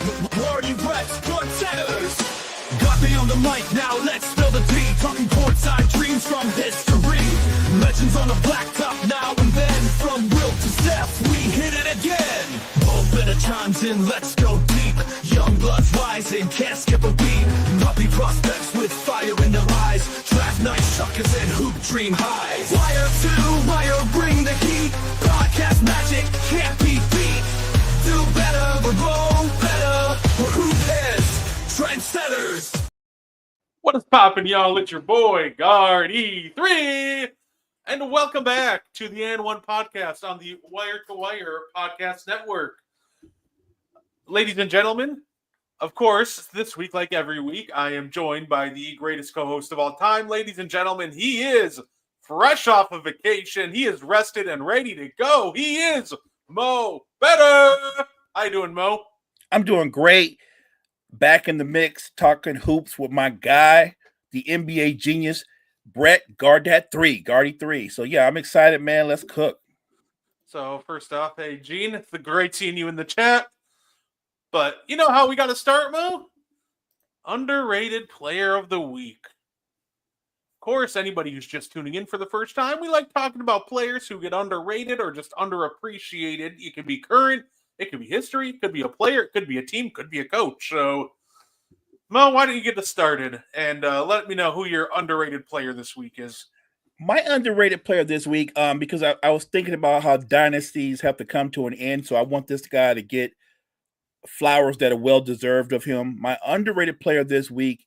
Warrior Reds, good setters. Got me on the mic, now let's spill the tea. Talking courtside dreams from history. Legends on the blacktop now and then. From Wilt to Steph, we hit it again. Both better chimes in, let's go deep. Young bloods rising, can't skip a beat. Puppy prospects with fire in their eyes. Draft night suckers and hoop dream highs. Wire to wire, bring the heat. Podcast magic can't be beat. Do better, we're roll better. We're hoop heads, trendsetters. What is poppin', y'all? It's your boy, Guard E3, and welcome back to the N1 podcast on the Wire to Wire podcast network. Ladies and gentlemen, of course, this week, like every week, I am joined by the greatest co-host of all time. Ladies and gentlemen, he is fresh off of vacation. He is rested and ready to go. He is Mo Better. How you doing, Mo? I'm doing great. Back in the mix, talking hoops with my guy, the NBA genius, Brett Guardy 3. So, yeah, I'm excited, man. Let's cook. So, first off, hey, Gene, it's great seeing you in the chat. But you know how we got to start, Mo? Underrated player of the week. Of course, anybody who's just tuning in for the first time, we like talking about players who get underrated or just underappreciated. It could be current. It could be history, it could be a player, it could be a team, could be a coach. So, Mo, why don't you get us started and let me know who your underrated player this week is. My underrated player this week, because I was thinking about how dynasties have to come to an end, so I want this guy to get flowers that are well-deserved of him. My underrated player this week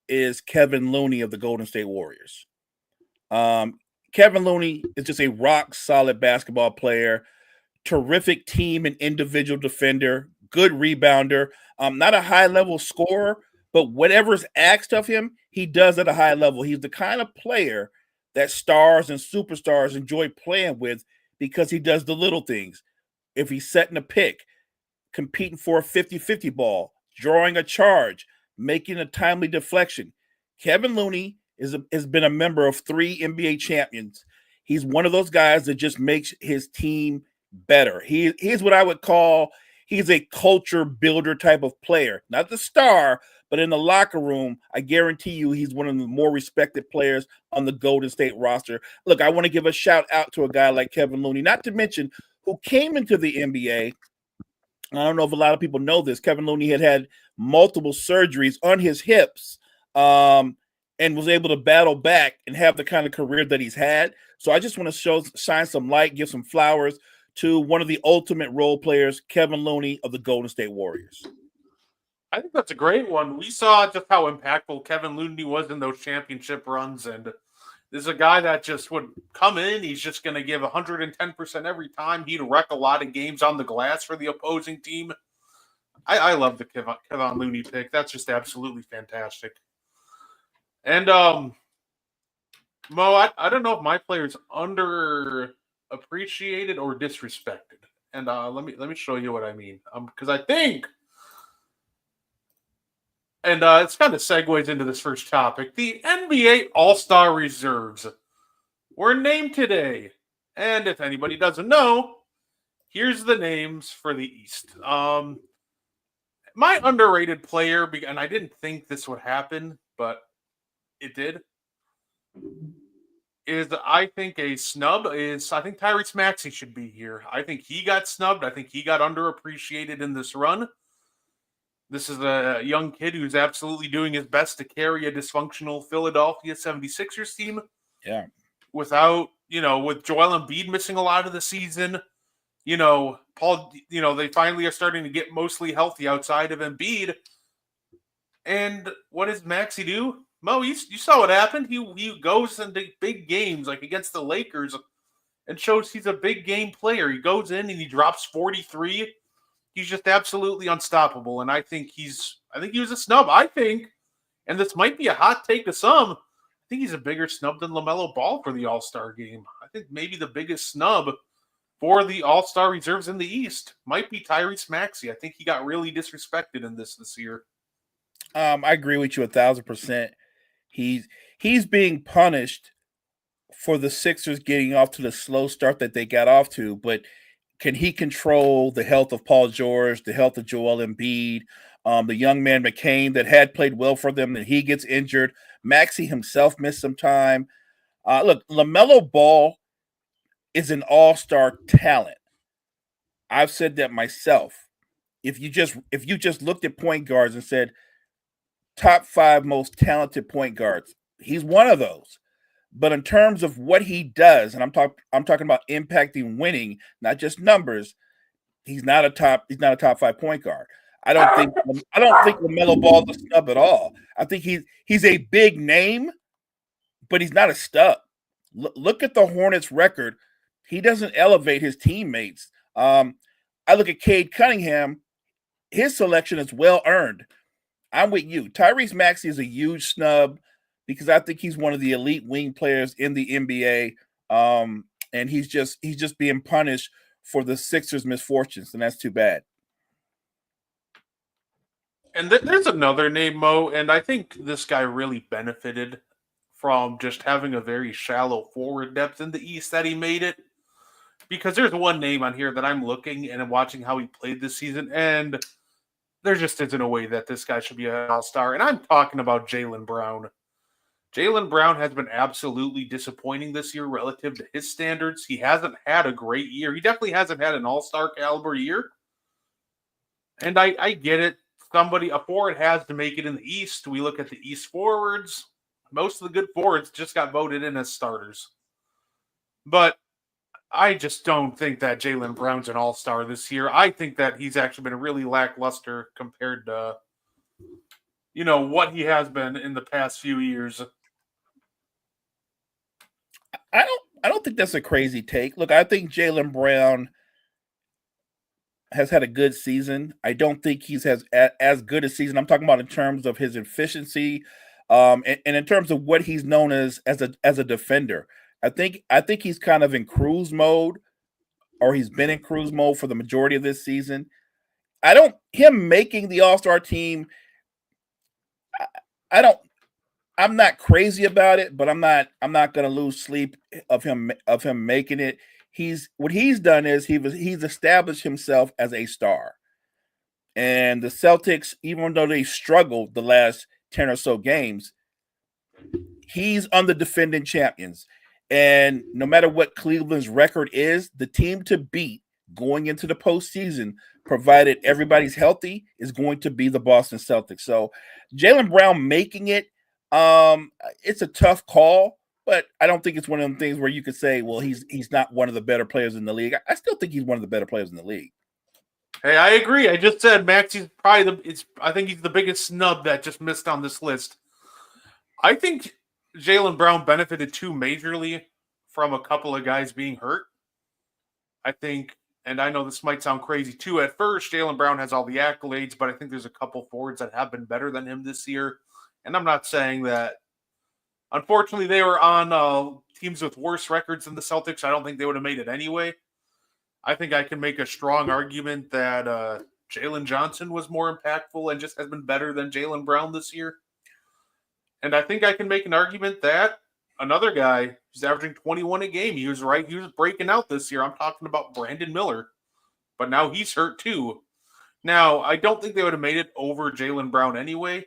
is Kevin Looney of the Golden State Warriors. Kevin Looney is just a rock-solid basketball player. Terrific team and individual defender, good rebounder, not a high-level scorer, but whatever's asked of him, he does at a high level. He's the kind of player that stars and superstars enjoy playing with because he does the little things. If he's setting a pick, competing for a 50-50 ball, drawing a charge, making a timely deflection. Kevin Looney has been a member of 3 NBA champions. He's one of those guys that just makes his team better. He's what I would call, he's a culture builder type of player. Not the star, but in the locker room, I guarantee you he's one of the more respected players on the Golden State roster. Look, I want to give a shout out to a guy like Kevin Looney, not to mention who came into the NBA. I don't know if a lot of people know this. Kevin Looney had multiple surgeries on his hips and was able to battle back and have the kind of career that he's had. So I just want to shine some light, give some flowers to one of the ultimate role players, Kevin Looney of the Golden State Warriors. I think that's a great one. We saw just how impactful Kevin Looney was in those championship runs, and this is a guy that just would come in. He's just going to give 110% every time. He'd wreck a lot of games on the glass for the opposing team. I love the Kevin Looney pick. That's just absolutely fantastic. And Mo, I don't know if my player's underappreciated or disrespected. And let me show you what I mean. Because I think, and it's kind of segues into this first topic, the NBA All-Star Reserves were named today. And if anybody doesn't know, here's the names for the East. My underrated player, and I didn't think this would happen, but it did, I think Tyrese Maxey should be here. I think he got snubbed. I think he got underappreciated in this run. This is a young kid who's absolutely doing his best to carry a dysfunctional Philadelphia 76ers team. Yeah. With Joel Embiid missing a lot of the season, they finally are starting to get mostly healthy outside of Embiid. And what does Maxey do? Mo, you saw what happened. He goes into big games like against the Lakers and shows he's a big game player. He goes in and he drops 43. He's just absolutely unstoppable. And I think he was a snub. I think, and this might be a hot take to some, I think he's a bigger snub than LaMelo Ball for the All-Star game. I think maybe the biggest snub for the All-Star reserves in the East might be Tyrese Maxey. I think he got really disrespected in this year. I agree with you 1,000%. He's being punished for the Sixers getting off to the slow start that they got off to, but can he control the health of Paul George, the health of Joel Embiid, the young man McCain that had played well for them, and he gets injured. Maxey himself missed some time. Look, LaMelo Ball is an all-star talent. I've said that myself. If you just looked at point guards and said top 5 most talented point guards, he's one of those. But in terms of what he does, and I'm talking about impacting winning, not just numbers, he's not a top 5 point guard. I don't think LaMelo Ball is a snub at all. I think he's a big name, but he's not a stub. Look at the Hornets record. He doesn't elevate his teammates. I look at Cade Cunningham. His selection is well earned. I'm with you. Tyrese Maxey is a huge snub because I think he's one of the elite wing players in the NBA, and he's just being punished for the Sixers' misfortunes, and that's too bad. And there's another name, Mo, and I think this guy really benefited from just having a very shallow forward depth in the East that he made it. Because there's one name on here that I'm looking and I'm watching how he played this season, and there just isn't a way that this guy should be an all-star. And I'm talking about Jaylen Brown. Jaylen Brown has been absolutely disappointing this year relative to his standards. He hasn't had a great year. He definitely hasn't had an all-star caliber year. And I get it. A forward has to make it in the East. We look at the East forwards. Most of the good forwards just got voted in as starters. But I just don't think that Jaylen Brown's an all-star this year. I think that he's actually been really lackluster compared to, what he has been in the past few years. I don't think that's a crazy take. Look, I think Jaylen Brown has had a good season. I don't think he's as good a season. I'm talking about in terms of his efficiency, and in terms of what he's known as a defender. I think he's kind of in cruise mode, or he's been in cruise mode for the majority of this season. Him making the All-Star team, I'm not crazy about it, but I'm not going to lose sleep of him making it. What he's done is he's established himself as a star. And the Celtics, even though they struggled the last 10 or so games, he's on the defending champions. And no matter what Cleveland's record is, the team to beat going into the postseason, provided everybody's healthy, is going to be the Boston Celtics. So Jaylen Brown making it, it's a tough call, but I don't think it's one of them things where you could say, well, he's not one of the better players in the league. I still think he's one of the better players in the league. Hey, I agree. I just said Maxey's probably I think he's the biggest snub that just missed on this list. I think Jaylen Brown benefited too majorly from a couple of guys being hurt. I think, and I know this might sound crazy too at first, Jaylen Brown has all the accolades, but I think there's a couple forwards that have been better than him this year. And I'm not saying that, unfortunately, they were on teams with worse records than the Celtics. I don't think they would have made it anyway. I think I can make a strong argument that Jalen Johnson was more impactful and just has been better than Jaylen Brown this year. And I think I can make an argument that another guy who's averaging 21 a game, he was breaking out this year. I'm talking about Brandon Miller. But now he's hurt too. Now, I don't think they would have made it over Jaylen Brown anyway.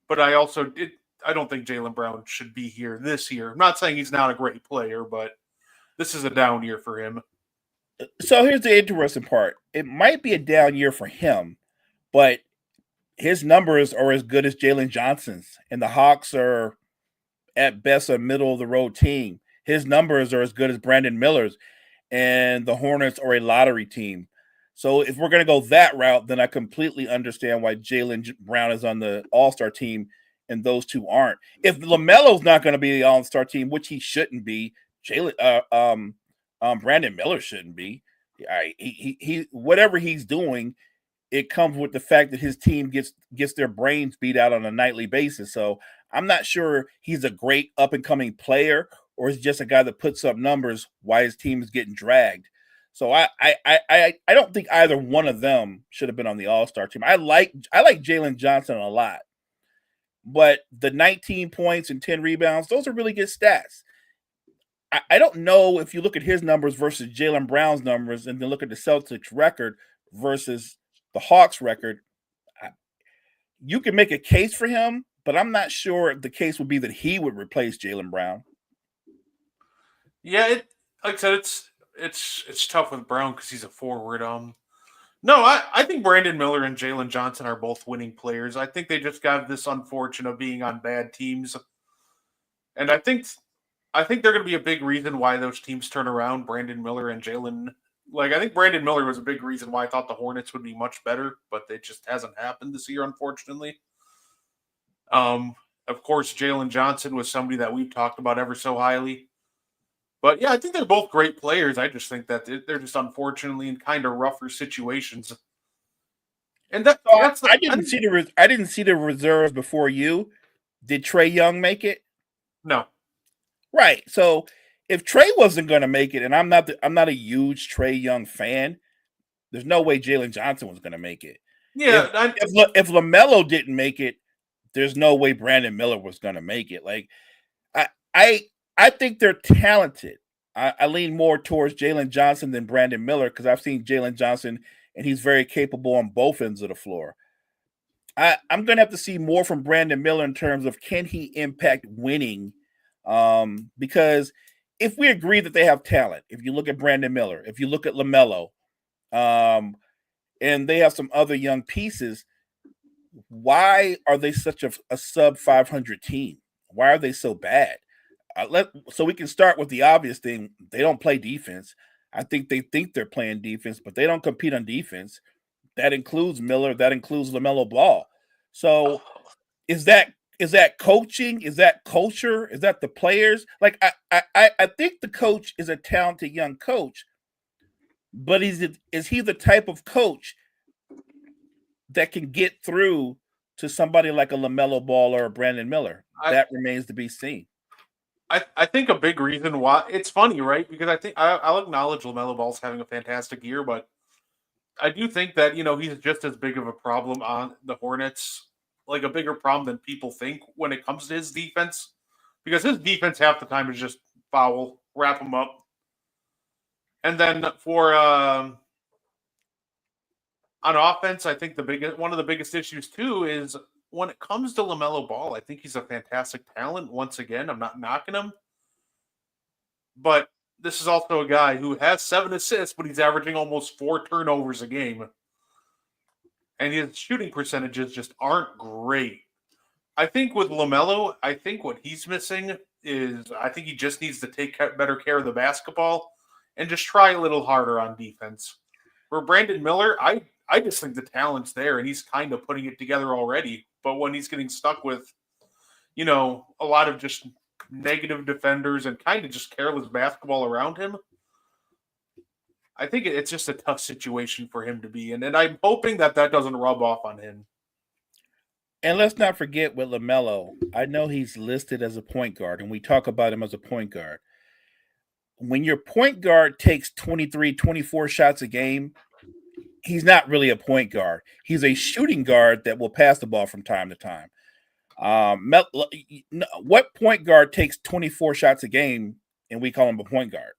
But I don't think Jaylen Brown should be here this year. I'm not saying he's not a great player, but this is a down year for him. So here's the interesting part. It might be a down year for him, but his numbers are as good as Jalen Johnson's, and the Hawks are at best a middle-of-the-road team. His numbers are as good as Brandon Miller's, and the Hornets are a lottery team. So if we're going to go that route, then I completely understand why Jaylen Brown is on the All-Star team and those two aren't. If LaMelo's not going to be the All-Star team, which he shouldn't be, Brandon Miller shouldn't be. He whatever he's doing, it comes with the fact that his team gets their brains beat out on a nightly basis. So I'm not sure he's a great up-and-coming player or is just a guy that puts up numbers while his team is getting dragged. So I don't think either one of them should have been on the All-Star team. I like Jalen Johnson a lot, but the 19 points and 10 rebounds, those are really good stats. I don't know if you look at his numbers versus Jaylen Brown's numbers, and then look at the Celtics record versus the Hawks record. You can make a case for him, but I'm not sure the case would be that he would replace Jaylen Brown. Yeah, like I said, it's tough with Brown because he's a forward. No, I think Brandon Miller and Jalen Johnson are both winning players. I think they just got this unfortune of being on bad teams, and I think they're going to be a big reason why those teams turn around. Brandon Miller and Jalen. Like, I think Brandon Miller was a big reason why I thought the Hornets would be much better, but it just hasn't happened this year, unfortunately. Of course, Jalen Johnson was somebody that we've talked about ever so highly. But yeah, I think they're both great players. I just think that they're just unfortunately in kind of rougher situations. And I didn't see the reserves before you. Did Trae Young make it? No. Right. So if Trae wasn't going to make it, and I'm not a huge Trae Young fan, there's no way Jalen Johnson was going to make it. Yeah. If LaMelo didn't make it, there's no way Brandon Miller was going to make it. Like, I think they're talented. I lean more towards Jalen Johnson than Brandon Miller because I've seen Jalen Johnson, and he's very capable on both ends of the floor. I'm going to have to see more from Brandon Miller in terms of can he impact winning, because if we agree that they have talent, if you look at Brandon Miller, if you look at LaMelo, and they have some other young pieces, why are they such a sub 500 team? Why are they so bad? So we can start with the obvious thing. They don't play defense. I think they think they're playing defense, but they don't compete on defense. That includes Miller. That includes LaMelo Ball. So is that coaching? Is that culture? Is that the players? Like, I think the coach is a talented young coach, but is he the type of coach that can get through to somebody like a LaMelo Ball or a Brandon Miller? That remains to be seen. I think a big reason why it's funny, right? Because I think I'll acknowledge LaMelo Ball's having a fantastic year, but I do think that he's just as big of a problem on the Hornets, like a bigger problem than people think when it comes to his defense, because his defense half the time is just foul, wrap him up, and then for on offense, I think one of the biggest issues too is when it comes to LaMelo Ball. I think he's a fantastic talent. Once again, I'm not knocking him, but this is also a guy who has 7 assists, but he's averaging almost 4 turnovers a game. And his shooting percentages just aren't great. I think with LaMelo, I think what he's missing is I think he just needs to take better care of the basketball and just try a little harder on defense. For Brandon Miller, I just think the talent's there, and he's kind of putting it together already. But when he's getting stuck with, a lot of just negative defenders and kind of just careless basketball around him, I think it's just a tough situation for him to be in. And I'm hoping that doesn't rub off on him. And let's not forget with LaMelo, I know he's listed as a point guard, and we talk about him as a point guard. When your point guard takes 23, 24 shots a game, he's not really a point guard. He's a shooting guard that will pass the ball from time to time. What point guard takes 24 shots a game and we call him a point guard?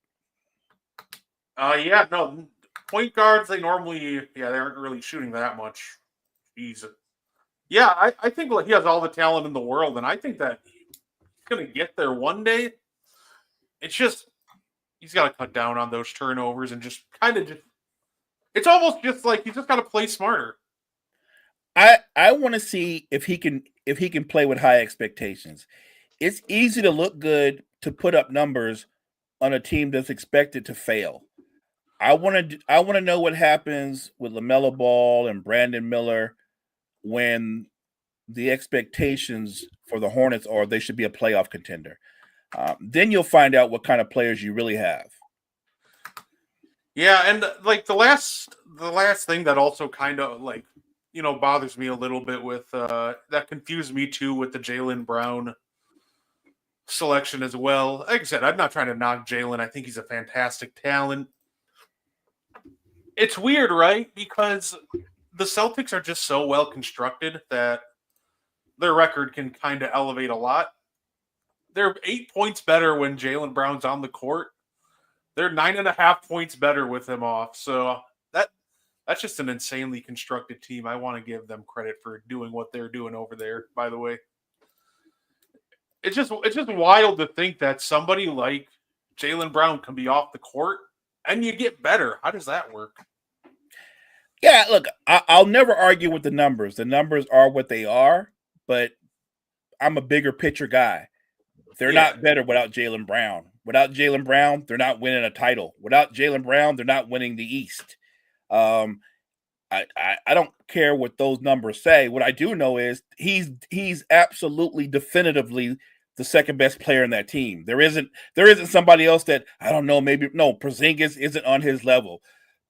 Point guards, they normally, they aren't really shooting that much. I think he has all the talent in the world, and I think that he's going to get there one day. It's just, he's got to cut down on those turnovers and just kind of it's almost just like he's just got to play smarter. I want to see if he can play with high expectations. It's easy to look good, to put up numbers on a team that's expected to fail. I want to know what happens with LaMelo Ball and Brandon Miller when the expectations for the Hornets are they should be a playoff contender. Then you'll find out what kind of players you really have. Yeah, and like the last thing that also kind of like bothers me a little bit with that confused me too with the Jaylen Brown selection as well. Like I said, I'm not trying to knock Jaylen. I think he's a fantastic talent. It's weird, right? Because the Celtics are just so well constructed that their record can kind of elevate a lot. they're 8 points better when Jaylen Brown's on the court. They're 9.5 points better with him off. So that's just an insanely constructed team. I want to give them credit for doing what they're doing over there, by the way. It's just wild to think that somebody like Jaylen Brown can be off the court and you get better. How does that work? Yeah, look, I'll never argue with the numbers. The numbers are what they are, but I'm a bigger picture guy. They're not better without Jaylen Brown. Without Jaylen Brown, they're not winning a title. Without Jaylen Brown, they're not winning the East. I don't care what those numbers say. What I do know is he's absolutely definitively the second best player in that team. There isn't somebody else that I don't know. Maybe no. Porzingis isn't on his level.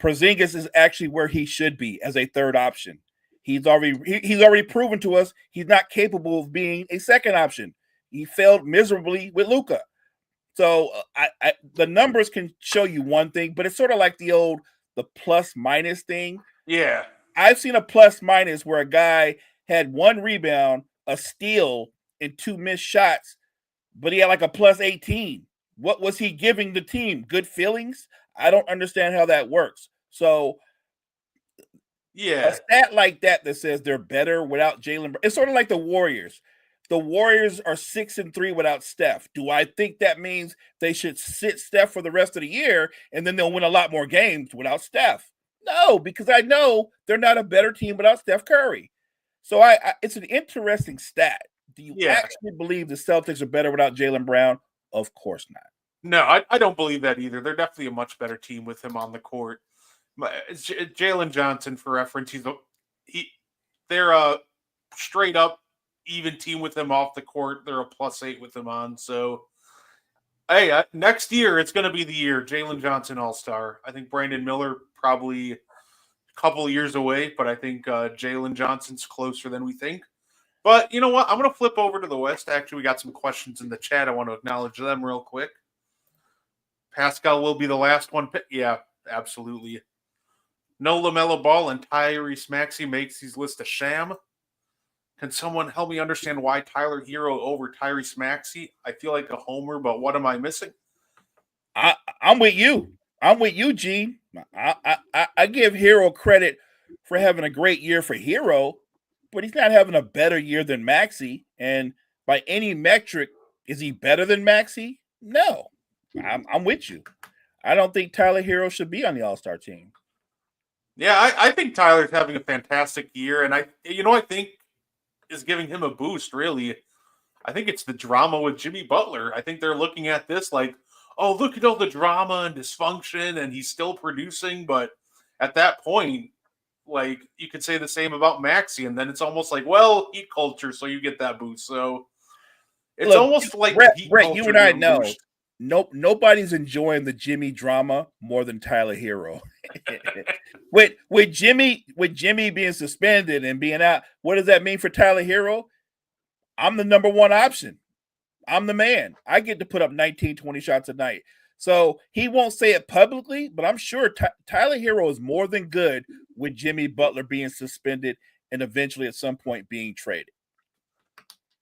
Porzingis is actually where he should be as a third option. He's already proven to us he's not capable of being a second option. He failed miserably with Luka. So the numbers can show you one thing, but it's sort of like the plus minus thing. Yeah. I've seen a plus minus where a guy had 1 rebound, a steal, and 2 missed shots, but he had like a plus 18. What was he giving the team? Good feelings? I don't understand how that works. So yeah, a stat like that says they're better without Jaylen. It's sort of like the Warriors. The Warriors are 6-3 without Steph. Do I think that means they should sit Steph for the rest of the year and then they'll win a lot more games without Steph? No, because I know they're not a better team without Steph Curry. So it's an interesting stat. Do you actually believe the Celtics are better without Jaylen Brown? Of course not. No, I don't believe that either. They're definitely a much better team with him on the court. It's Jalen Johnson, for reference. They're a straight up even team with him off the court. They're a +8 with him on. So, hey, next year it's going to be the year Jalen Johnson All-Star. I think Brandon Miller probably a couple of years away, but I think Jalen Johnson's closer than we think. But you know what? I'm going to flip over to the West. Actually, we got some questions in the chat. I want to acknowledge them real quick. Pascal will be the last one. Yeah, absolutely. No LaMelo Ball and Tyrese Maxey makes these lists a sham. Can someone help me understand why Tyler Hero over Tyrese Maxey? I feel like a homer, but what am I missing? I'm with you. I'm with you, Gene. I give Hero credit for having a great year for Hero, but he's not having a better year than Maxey. And by any metric, is he better than Maxey? No. I'm with you. I don't think Tyler Hero should be on the All-Star team. Yeah, I think Tyler's having a fantastic year, and I think is giving him a boost, really. I think it's the drama with Jimmy Butler. I think they're looking at this like, oh, look at all the drama and dysfunction, and he's still producing. But at that point, like, you could say the same about Maxey, and then it's almost like, well, heat culture, so you get that boost. So it's almost like Brett, you and I know. Nope, nobody's enjoying the Jimmy drama more than Tyler Hero. with Jimmy being suspended and being out, what does that mean for Tyler Hero? I'm the number one option. I'm the man. I get to put up 19, 20 shots a night. So he won't say it publicly, but I'm sure Tyler Hero is more than good with Jimmy Butler being suspended and eventually at some point being traded.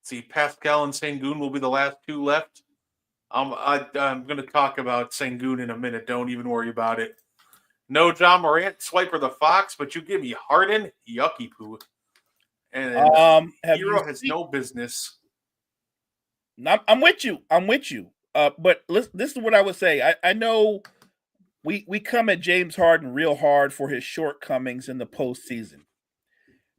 See, Pascal and Sengun will be the last two left. I'm going to talk about Sengun in a minute. Don't even worry about it. No John Morant, Swiper the Fox, but you give me Harden, yucky poo. And Hero has no business. I'm with you. But this is what I would say. I know we come at James Harden real hard for his shortcomings in the postseason.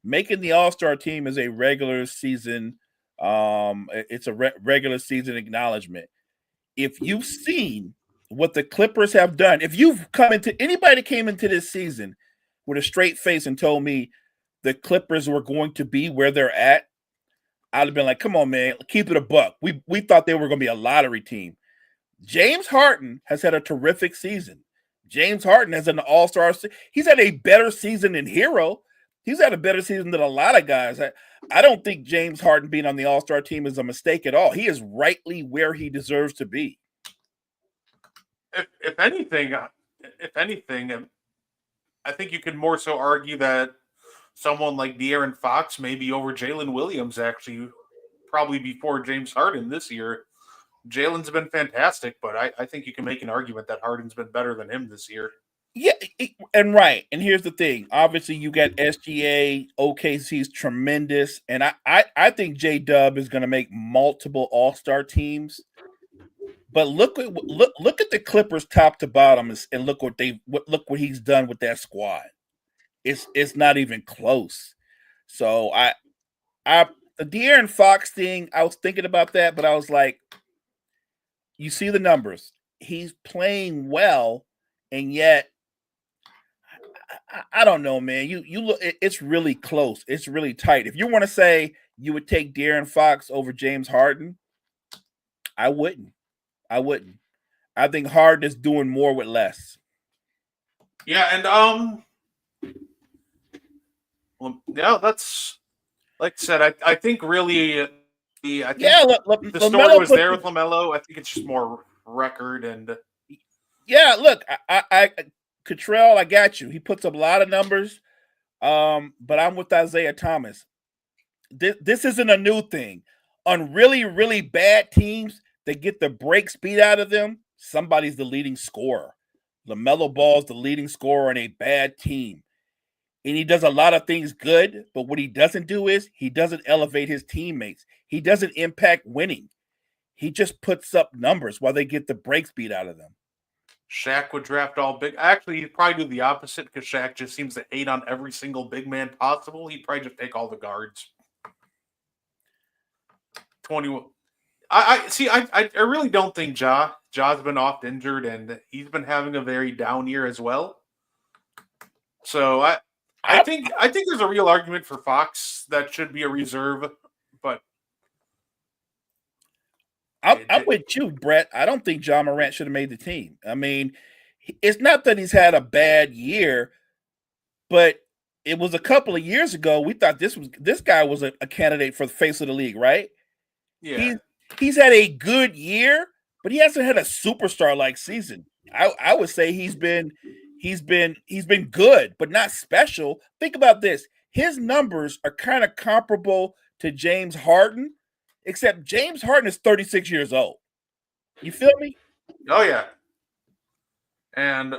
Making the All-Star team is a regular season. It's a regular season acknowledgement. If you've seen what the Clippers have done, if you've anybody came into this season with a straight face and told me the Clippers were going to be where they're at, I'd have been like, come on, man, keep it a buck. We thought they were going to be a lottery team. James Harden has had a terrific season. James Harden has an all-star. He's had a better season than Hero. He's had a better season than a lot of guys. I don't think James Harden being on the all-star team is a mistake at all. He is rightly where he deserves to be. If anything, I think you could more so argue that someone like De'Aaron Fox may be over Jalen Williams, actually, probably before James Harden this year. Jalen's been fantastic, but I think you can make an argument that Harden's been better than him this year. Yeah, and right. And here's the thing. Obviously, you got SGA, OKC's tremendous, and I think J Dub is going to make multiple All-Star teams. But look at the Clippers top to bottom, and look what he's done with that squad. It's not even close. So the De'Aaron Fox thing, I was thinking about that, but I was like, you see the numbers. He's playing well, and yet I don't know, man. You look, it's really close. It's really tight. If you want to say you would take De'Aaron Fox over James Harden, I wouldn't. I think Harden is doing more with less. Yeah, and well, yeah, that's like I said. I think really, the story was there with LaMelo. I think it's just more record and. Yeah, look, I Cottrell, I got you. He puts up a lot of numbers, but I'm with Isaiah Thomas. This isn't a new thing. On really, really bad teams that get the breaks beat out of them, somebody's the leading scorer. LaMelo Ball's the leading scorer on a bad team. And he does a lot of things good, but what he doesn't do is he doesn't elevate his teammates. He doesn't impact winning. He just puts up numbers while they get the breaks beat out of them. Shaq would draft all big. Actually, he'd probably do the opposite because Shaq just seems to hate on every single big man possible. He'd probably just take all the guards. 21. I see. I really don't think Ja's been oft injured, and he's been having a very down year as well. So I think there's a real argument for Fox that should be a reserve, but I'm with you, Brett. I don't think Ja Morant should have made the team. I mean, it's not that he's had a bad year, but it was a couple of years ago. We thought this guy was a candidate for the face of the league, right? Yeah. He's had a good year, but he hasn't had a superstar like season. I would say he's been good, but not special. Think about this. His numbers are kind of comparable to James Harden, except James Harden is 36 years old. You feel me? Oh yeah. And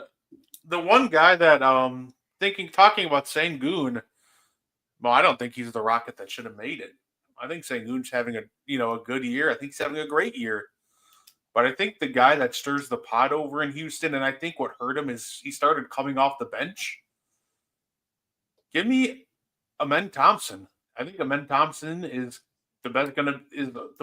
the one guy that talking about Sengun, well, I don't think he's the Rocket that should have made it. I think Sengun's having a good year. I think he's having a great year. But I think the guy that stirs the pot over in Houston, and I think what hurt him is he started coming off the bench. Give me Amen Thompson. I think Amen Thompson is the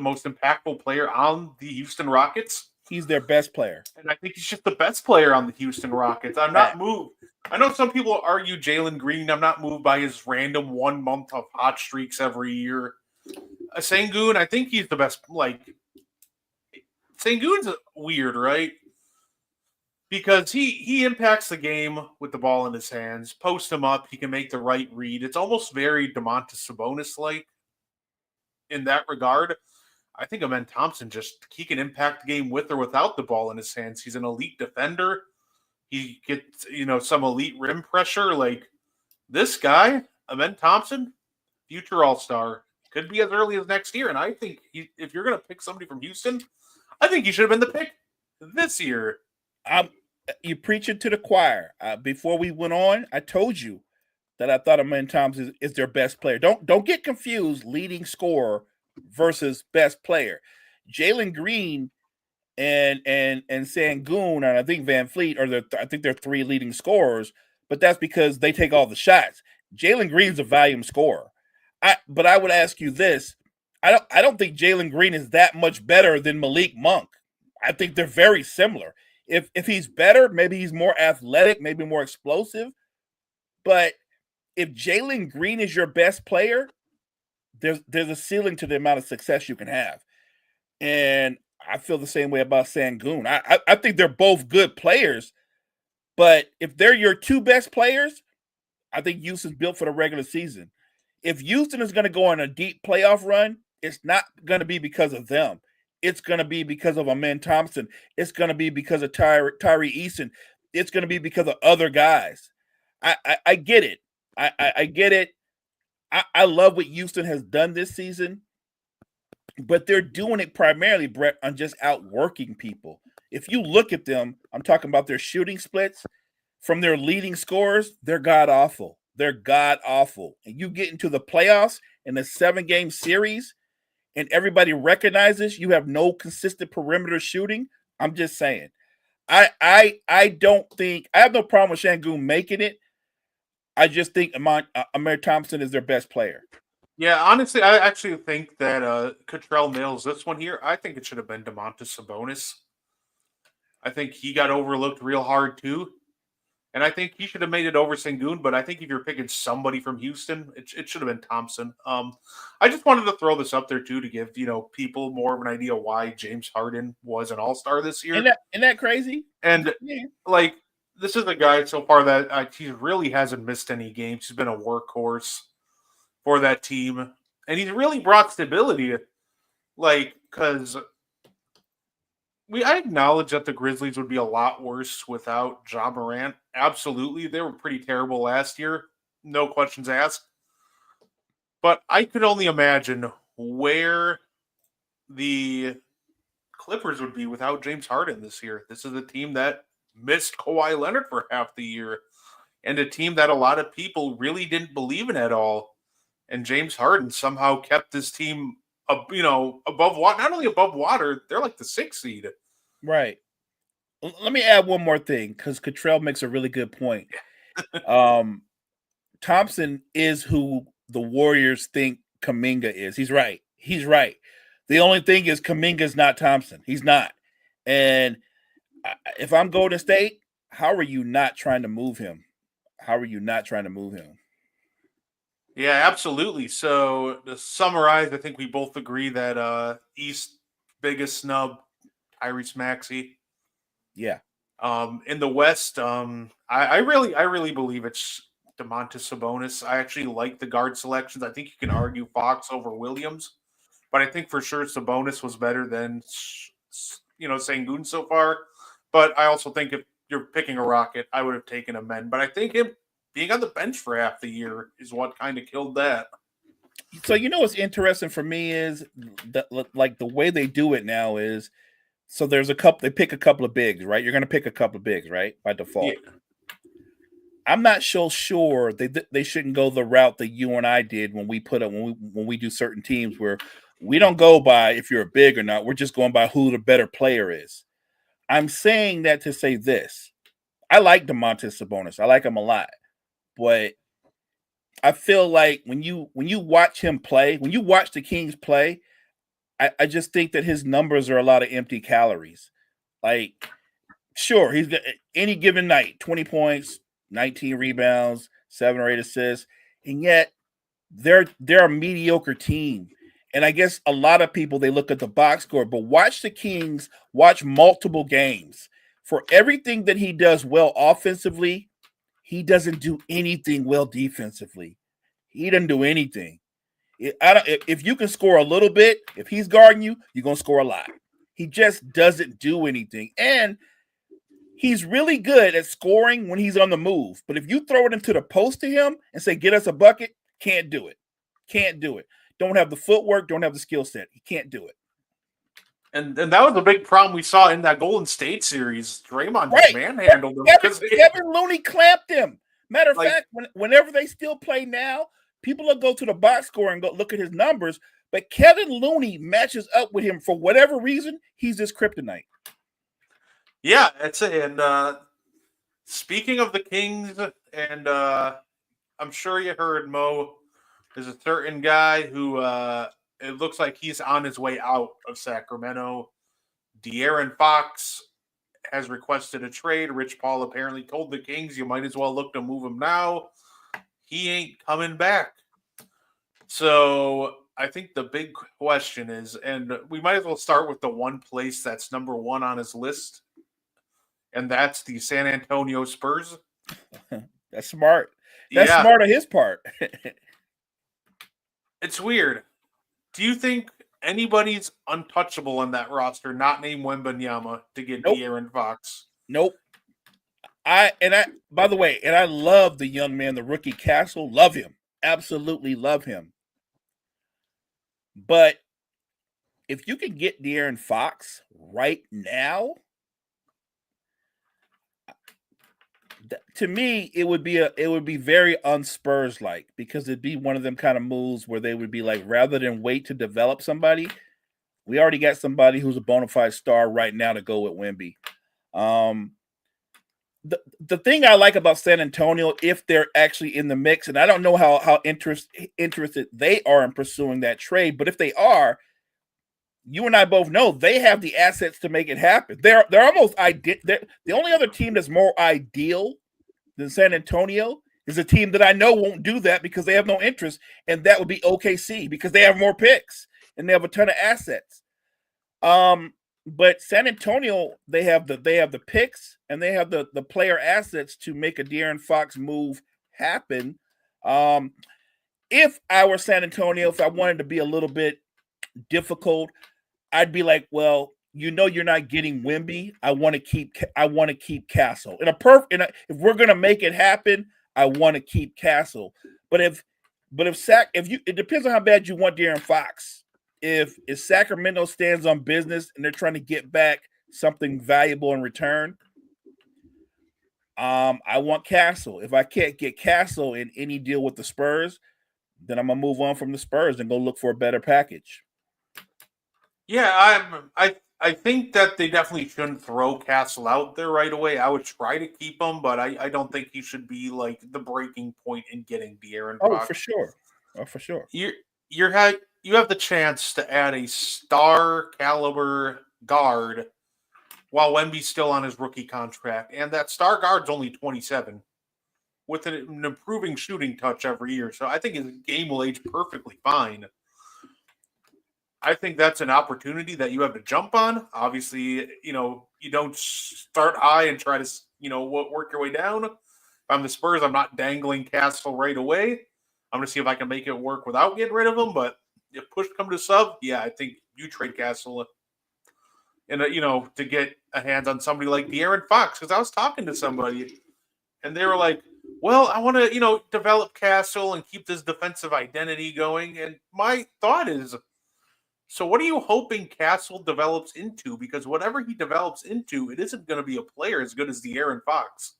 most impactful player on the Houston Rockets. He's their best player. And I think he's just the best player on the Houston Rockets. I'm not moved. I know some people argue Jalen Green. I'm not moved by his random 1 month of hot streaks every year. Sengun, I think he's the best. Sengun's weird, right? Because he impacts the game with the ball in his hands. Post him up, he can make the right read. It's almost very Domantas Sabonis-like in that regard. I think Amen Thompson he can impact the game with or without the ball in his hands. He's an elite defender. He gets some elite rim pressure. Like this guy, Amen Thompson, future All-Star, could be as early as next year. And I think if you're going to pick somebody from Houston, I think he should have been the pick this year. You preaching to the choir. Before we went on, I told you that I thought Amen Thompson is their best player. Don't get confused. Leading scorer versus best player. Jalen Green and Sengun and I think Van Fleet I think they're three leading scorers, but that's because they take all the shots. Jalen Green's a volume scorer. But I would ask you this. I don't think Jalen Green is that much better than Malik Monk. I think they're very similar. If he's better, maybe he's more athletic, maybe more explosive. But if Jalen Green is your best player, there's a ceiling to the amount of success you can have. And I feel the same way about Sengun. I think they're both good players, but if they're your two best players, I think Houston's built for the regular season. If Houston is going to go on a deep playoff run, it's not going to be because of them. It's going to be because of Amen Thompson. It's going to be because of Tyree Eason. It's going to be because of other guys. I get it. I get it. I love what Houston has done this season, but they're doing it primarily, Brett, on just outworking people. If you look at them, I'm talking about their shooting splits from their leading scorers, they're god awful. They're god awful. And you get into the playoffs in a 7-game series, and everybody recognizes you have no consistent perimeter shooting. I'm just saying. I don't think I have no problem with Şengün making it. I just think Amir Thompson is their best player. Yeah, honestly, I actually think that Cottrell nails this one here. I think it should have been Domantas Sabonis. I think he got overlooked real hard too. And I think he should have made it over Şengün, but I think if you're picking somebody from Houston, it should have been Thompson. I just wanted to throw this up there too to give people more of an idea why James Harden was an All-Star this year. Isn't that crazy? And like this is a guy so far that he really hasn't missed any games. He's been a workhorse for that team, and he's really brought stability. Like because I acknowledge that the Grizzlies would be a lot worse without Ja Morant. Absolutely. They were pretty terrible last year. No questions asked. But I could only imagine where the Clippers would be without James Harden this year. This is a team that missed Kawhi Leonard for half the year, and a team that a lot of people really didn't believe in at all. And James Harden somehow kept this team above water. Not only above water, they're like the 6th seed. Right. Let me add one more thing because Cottrell makes a really good point. Thompson is who the Warriors think Kuminga is. He's right. The only thing is Kuminga's not Thompson. He's not. And if I'm Golden State, how are you not trying to move him? Yeah, absolutely. So to summarize, I think we both agree that East biggest snub, Tyrese Maxey. Yeah. In the West, I really believe it's Domantas Sabonis. I actually like the guard selections. I think you can argue Fox over Williams, but I think for sure Sabonis was better than Şengün so far. But I also think if you're picking a Rocket, I would have taken a Men. But I think him being on the bench for half the year is what kind of killed that. So what's interesting for me is that like the way they do it now is so there's they pick a couple of bigs, right? You're going to pick a couple of bigs, right? By default. Yeah. I'm not so sure they shouldn't go the route that you and I did when we do certain teams where we don't go by if you're a big or not. We're just going by who the better player is. I'm saying that to say this. I like Domantas Sabonis. I like him a lot. But I feel like when you watch him play, when you watch the Kings play, I just think that his numbers are a lot of empty calories. Like, sure, he's got any given night, 20 points, 19 rebounds, 7 or 8 assists, and yet they're a mediocre team. And I guess a lot of people, they look at the box score, but watch the Kings, watch multiple games. For everything that he does well offensively, he doesn't do anything well defensively. He doesn't do anything. If you can score a little bit, if he's guarding you, you're going to score a lot. He just doesn't do anything. And he's really good at scoring when he's on the move. But if you throw it into the post to him and say, get us a bucket, can't do it. Don't have the footwork, don't have the skill set. He can't do it. And that was a big problem we saw in that Golden State series. Draymond just manhandled him. Kevin Looney clamped him. Matter of fact, whenever they still play now, people will go to the box score and go look at his numbers. But Kevin Looney matches up with him for whatever reason. He's his kryptonite. Yeah, that's it. And speaking of the Kings, and I'm sure you heard, Mo, there's a certain guy who it looks like he's on his way out of Sacramento. De'Aaron Fox has requested a trade. Rich Paul apparently told the Kings, you might as well look to move him now. He ain't coming back. So I think the big question is, and we might as well start with the one place that's number one on his list, and that's the San Antonio Spurs. That's smart. That's smart on his part. It's weird. Do you think anybody's untouchable in that roster, not named Wembanyama, to get De'Aaron Fox? Nope. By the way, I love the young man, the rookie Castle. Love him. Absolutely love him. But if you can get De'Aaron Fox right now, to me, it would be very unspurs like, because it'd be one of them kind of moves where they would be like, rather than wait to develop somebody, we already got somebody who's a bona fide star right now to go with Wemby. The thing I like about San Antonio, if they're actually in the mix, and I don't know how interested they are in pursuing that trade, but if they are, you and I both know they have the assets to make it happen. They're almost the only other team that's more ideal than San Antonio is a team that I know won't do that because they have no interest, and that would be OKC, because they have more picks and they have a ton of assets. But San Antonio, they have the picks and they have the player assets to make a De'Aaron Fox move happen. If I were San Antonio, if I wanted to be a little bit difficult, I'd be like, well, you're not getting Wemby. I want to keep Castle. If we're gonna make it happen, I want to keep Castle. But it depends on how bad you want De'Aaron Fox. If Sacramento stands on business and they're trying to get back something valuable in return, I want Castle. If I can't get Castle in any deal with the Spurs, then I'm gonna move on from the Spurs and go look for a better package. Yeah, I think that they definitely shouldn't throw Castle out there right away. I would try to keep him, but I don't think he should be like the breaking point in getting De'Aaron Fox. For sure. You have the chance to add a star caliber guard while Wemby's still on his rookie contract, and that star guard's only 27 with an improving shooting touch every year. So I think his game will age perfectly fine. I think that's an opportunity that you have to jump on. Obviously, you don't start high and try to, work your way down. If I'm the Spurs, I'm not dangling Castle right away. I'm going to see if I can make it work without getting rid of him. But if push comes to shove, yeah, I think you trade Castle and, to get a hands on somebody like De'Aaron Fox. Because I was talking to somebody and they were like, well, I want to, develop Castle and keep this defensive identity going. And my thought is, so what are you hoping Castle develops into? Because whatever he develops into, it isn't going to be a player as good as De'Aaron Fox.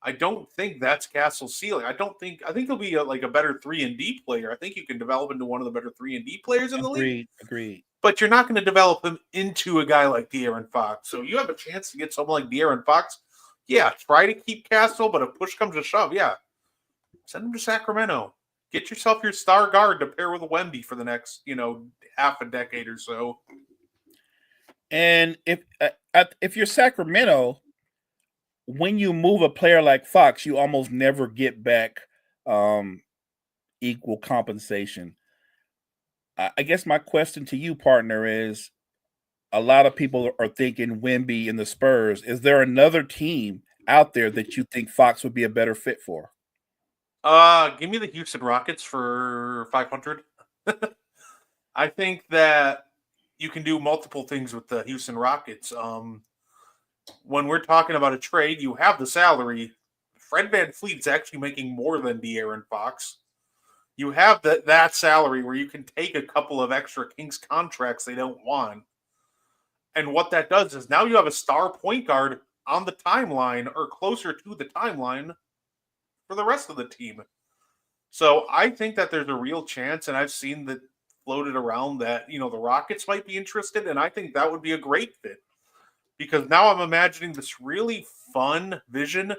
I don't think that's Castle's ceiling. I think he'll be a better 3-and-D player. I think you can develop into one of the better 3-and-D players in the league. Agreed. But you're not going to develop him into a guy like De'Aaron Fox. So you have a chance to get someone like De'Aaron Fox. Yeah, try to keep Castle, but if push comes to shove, yeah, send him to Sacramento. Get yourself your star guard to pair with Wemby for the next, half a decade or so. And if you're Sacramento, when you move a player like Fox, you almost never get back equal compensation. I guess my question to you, partner, is a lot of people are thinking Wemby in the Spurs. Is there another team out there that you think Fox would be a better fit for? Give me the Houston Rockets for 500. I think that you can do multiple things with the Houston Rockets. When we're talking about a trade, you have the salary. Fred VanVleet's actually making more than De'Aaron Fox. You have that salary where you can take a couple of extra Kings contracts they don't want. And what that does is now you have a star point guard on the timeline or closer to the timeline for the rest of the team. So I think that there's a real chance, and I've seen that floated around that, the Rockets might be interested, and I think that would be a great fit. Because now I'm imagining this really fun vision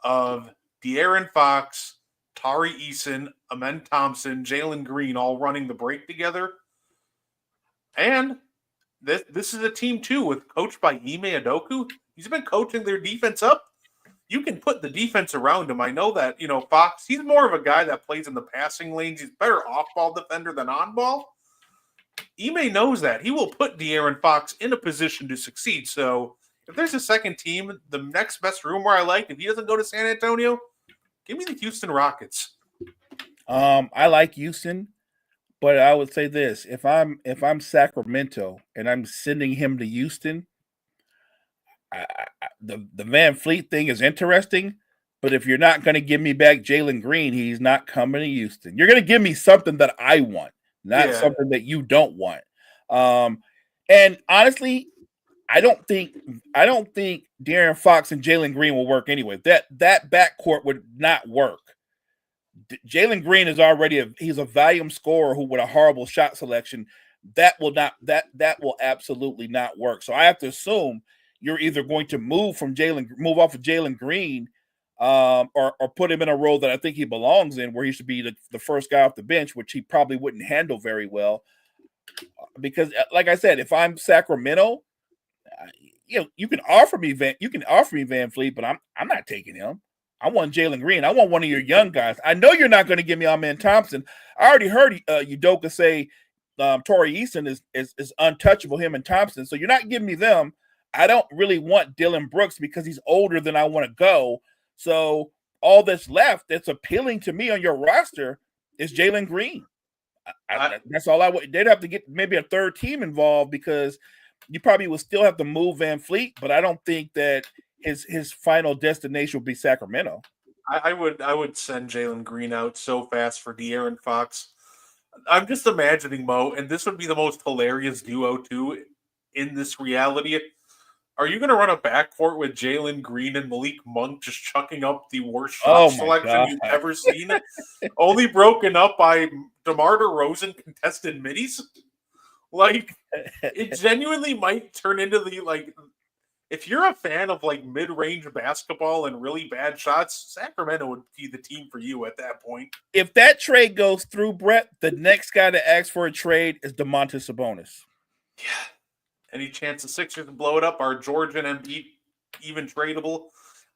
of De'Aaron Fox, Tari Eason, Amen Thompson, Jalen Green all running the break together. And this is a team, too, coached by Ime Udoka. He's been coaching their defense up. You can put the defense around him. I know that, Fox, he's more of a guy that plays in the passing lanes. He's better off-ball defender than on-ball. Ime knows that. He will put De'Aaron Fox in a position to succeed. So if there's a second team, the next best rumor I like, if he doesn't go to San Antonio, give me the Houston Rockets. I like Houston, but I would say this. If I'm Sacramento and I'm sending him to Houston, the VanVleet thing is interesting, but if you're not going to give me back Jalen Green, he's not coming to Houston. You're going to give me something that I want, not something that you don't want. And honestly, I don't think De'Aaron Fox and Jalen Green will work anyway. That backcourt would not work. Jalen Green is already he's a volume scorer who with a horrible shot selection. That will absolutely not work. So I have to assume you're either going to move off of Jalen Green, or put him in a role that I think he belongs in, where he should be the first guy off the bench, which he probably wouldn't handle very well. Because, like I said, if I'm Sacramento, you can offer me Van Fleet, but I'm not taking him. I want Jalen Green. I want one of your young guys. I know you're not going to give me Amen Thompson. I already heard Udoka say Torrey Eason is untouchable, him and Thompson. So you're not giving me them. I don't really want Dillon Brooks because he's older than I want to go. So all that's left that's appealing to me on your roster is Jalen Green. That's all I would. They'd have to get maybe a third team involved because you probably would still have to move Van Fleet, but I don't think that his final destination would be Sacramento. I would send Jalen Green out so fast for De'Aaron Fox. I'm just imagining, Mo, and this would be the most hilarious duo too in this reality. Are you going to run a backcourt with Jalen Green and Malik Monk just chucking up the worst shot selection you've ever seen? Only broken up by DeMar DeRozan contested middies? Like, it genuinely might turn into if you're a fan of mid-range basketball and really bad shots, Sacramento would be the team for you at that point. If that trade goes through, Brett, the next guy to ask for a trade is Domantas Sabonis. Yeah. Any chance the Sixers can blow it up? Are George and Embiid even tradable?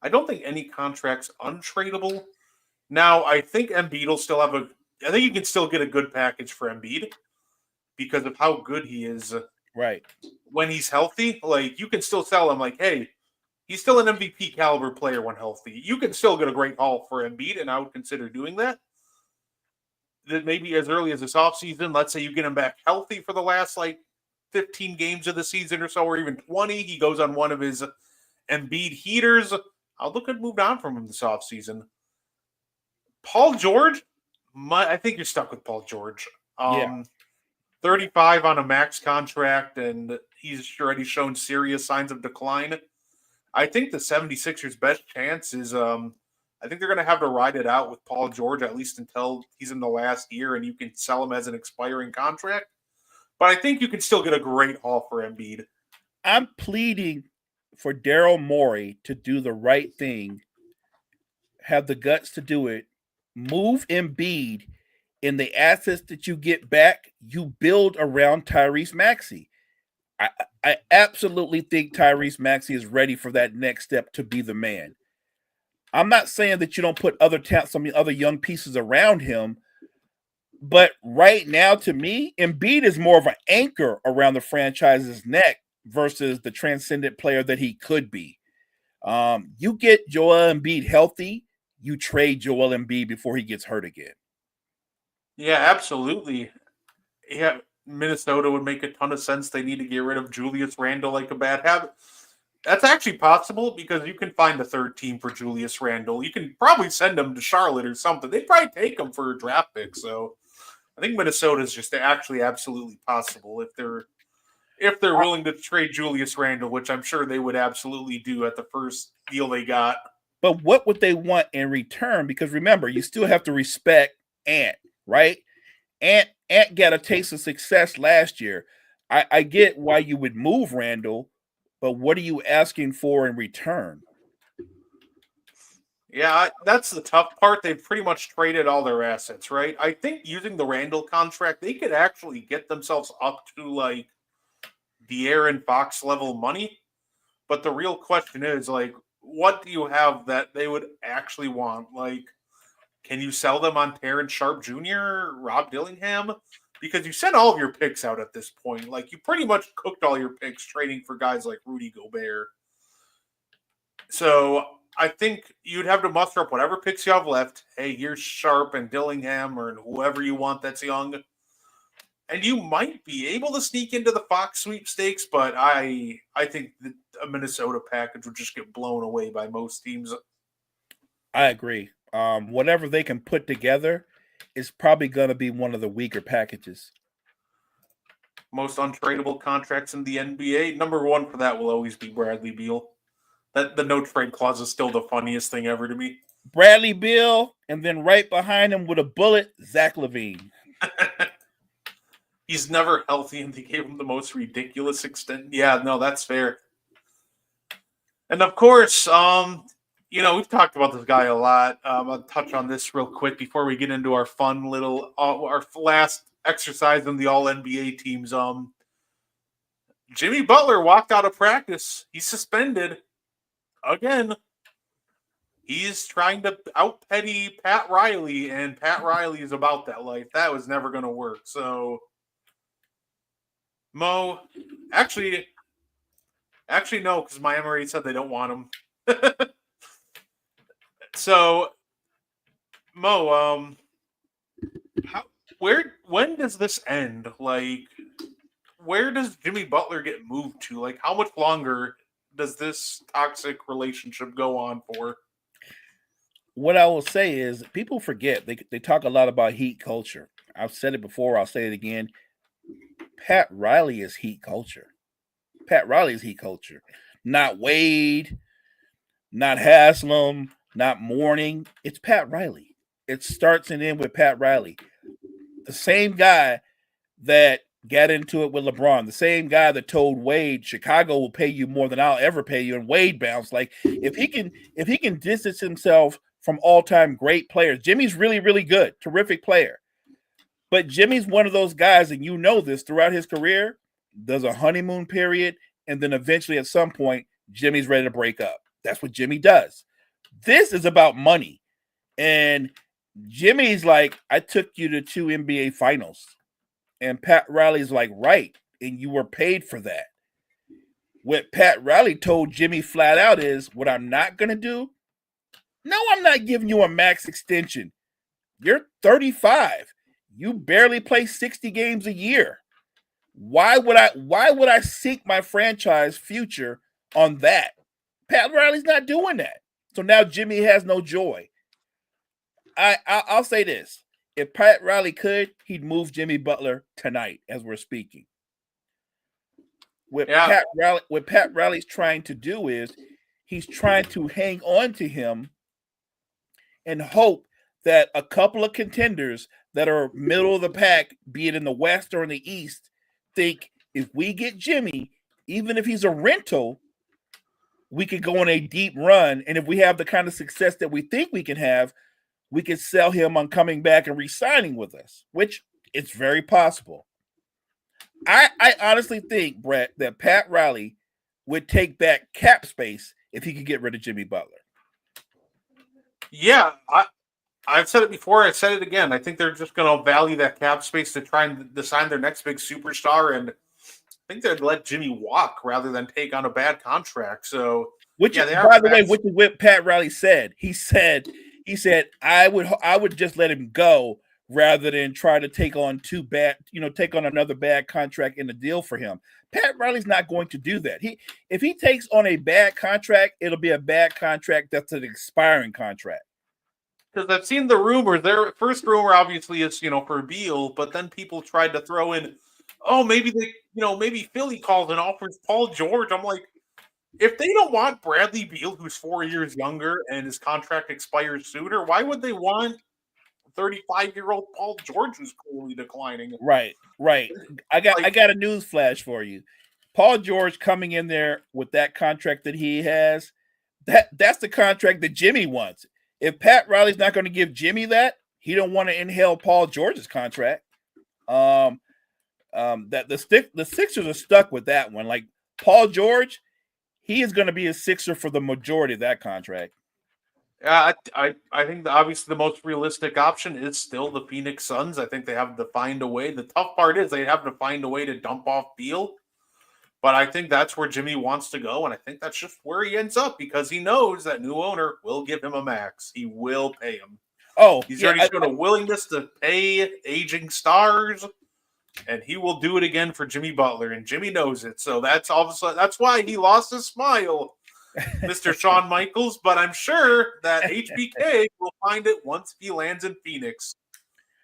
I don't think any contract's untradeable. Now, I think Embiid will still have I think you can still get a good package for Embiid because of how good he is. Right. When he's healthy, you can still sell him hey, he's still an MVP caliber player when healthy. You can still get a great haul for Embiid, and I would consider doing that. That maybe as early as this offseason, let's say you get him back healthy for the last 15 games of the season or so, or even 20. He goes on one of his Embiid heaters. I'll look at moved on from him this offseason. Paul George, I think you're stuck with Paul George. 35 on a max contract, and he's already shown serious signs of decline. I think the 76ers' best chance is I think they're going to have to ride it out with Paul George at least until he's in the last year and you can sell him as an expiring contract. But I think you can still get a great haul for Embiid. I'm pleading for Daryl Morey to do the right thing, have the guts to do it, move Embiid, and the assets that you get back, you build around Tyrese Maxey. I absolutely think Tyrese Maxey is ready for that next step to be the man. I'm not saying that you don't put some other young pieces around him, but right now, to me, Embiid is more of an anchor around the franchise's neck versus the transcendent player that he could be. You get Joel Embiid healthy, you trade Joel Embiid before he gets hurt again. Yeah, absolutely. Yeah, Minnesota would make a ton of sense. They need to get rid of Julius Randle like a bad habit. That's actually possible because you can find a third team for Julius Randle. You can probably send him to Charlotte or something. They'd probably take him for a draft pick. So I think Minnesota is just actually absolutely possible if they're willing to trade Julius Randle, which I'm sure they would absolutely do at the first deal they got. But what would they want in return? Because remember, you still have to respect Ant, right? Ant got a taste of success last year. I get why you would move Randle, but what are you asking for in return? Yeah, that's the tough part. They've pretty much traded all their assets, right? I think using the Randle contract, they could actually get themselves up to De'Aaron Fox level money. But the real question is what do you have that they would actually want? Can you sell them on Terrence Sharp Jr., Rob Dillingham? Because you sent all of your picks out at this point. You pretty much cooked all your picks trading for guys like Rudy Gobert. So I think you'd have to muster up whatever picks you have left. Hey, here's Sharp and Dillingham or whoever you want that's young. And you might be able to sneak into the Fox sweepstakes, but I think that a Minnesota package would just get blown away by most teams. I agree. Whatever they can put together is probably going to be one of the weaker packages. most untradeable contracts in the NBA. Number one for that will always be Bradley Beal. That the no trade clause is still the funniest thing ever to me. Bradley Beal, and then right behind him with a bullet, Zach LaVine. He's never healthy, and they gave him the most ridiculous extent. Yeah, no, that's fair. And of course, we've talked about this guy a lot. I'll touch on this real quick before we get into our fun little, our last exercise in the All NBA teams. Jimmy Butler walked out of practice. He's suspended again. He's trying to out-petty Pat Riley, and Pat Riley is about that life. That was never going to work. So, Mo, actually, no, because Miami already said they don't want him. So, Mo, when does this end? Like, where does Jimmy Butler get moved to? Like, how much longer does this toxic relationship go on for? What I will say is people forget. They talk a lot about heat culture. I've said it before. I'll say it again. Pat Riley is heat culture. Pat Riley is heat culture. Not Wade, not Haslam, not Mourning. It's Pat Riley. It starts and ends with Pat Riley. The same guy that got into it with LeBron, the same guy that told Wade Chicago will pay you more than I'll ever pay you, and Wade bounced. Like if he can distance himself from all-time great players. Jimmy's really, really good, terrific player. But Jimmy's one of those guys, and you know this throughout his career, there's a honeymoon period, and then eventually at some point, Jimmy's ready to break up. That's what Jimmy does. This is about money. And Jimmy's like, I took you to 2 NBA finals. And Pat Riley's like, right, and you were paid for that. What Pat Riley told Jimmy flat out is, what I'm not going to do, no, I'm not giving you a max extension. You're 35. You barely play 60 games a year. Why would I sink my franchise future on that? Pat Riley's not doing that. So now Jimmy has no joy. I'll say this. If Pat Riley could, he'd move Jimmy Butler tonight as we're speaking. What Pat Riley's trying to do is he's trying to hang on to him and hope that a couple of contenders that are middle of the pack, be it in the West or in the East, think if we get Jimmy, even if he's a rental, we could go on a deep run. And if we have the kind of success that we think we can have, we could sell him on coming back and re-signing with us, which it's very possible. I honestly think, Brett, that Pat Riley would take back cap space if he could get rid of Jimmy Butler. Yeah, I've said it before. I said it again. I think they're just going to value that cap space to try and sign their next big superstar, and I think they'd let Jimmy walk rather than take on a bad contract. So, by the way, which is what Pat Riley said. He said I would just let him go rather than try to take on another bad contract in the deal for him. Pat Riley's not going to do that. If he takes on a bad contract, it'll be a bad contract that's an expiring contract. Because I've seen the rumors. Their first rumor obviously is, for Beal, but then people tried to throw in, maybe maybe Philly calls and offers Paul George. I'm like, if they don't want Bradley Beal, who's 4 years younger and his contract expires sooner, why would they want 35-year-old Paul George who's clearly declining? Right. I got a news flash for you. Paul George coming in there with that contract that he has, that's the contract that Jimmy wants. If Pat Riley's not going to give Jimmy that, he don't want to inhale Paul George's contract. That the Sixers are stuck with that one. Like Paul George, he is going to be a Sixer for the majority of that contract. Yeah, I think obviously the most realistic option is still the Phoenix Suns. I think they have to find a way. The tough part is they have to find a way to dump off Beal. But I think that's where Jimmy wants to go, and I think that's just where he ends up because he knows that new owner will give him a max. He will pay him. He's already shown a willingness to pay aging stars, and he will do it again for Jimmy Butler, and Jimmy knows it. So that's why he lost his smile, Mr. Shawn Michaels. But I'm sure that HBK will find it once he lands in Phoenix.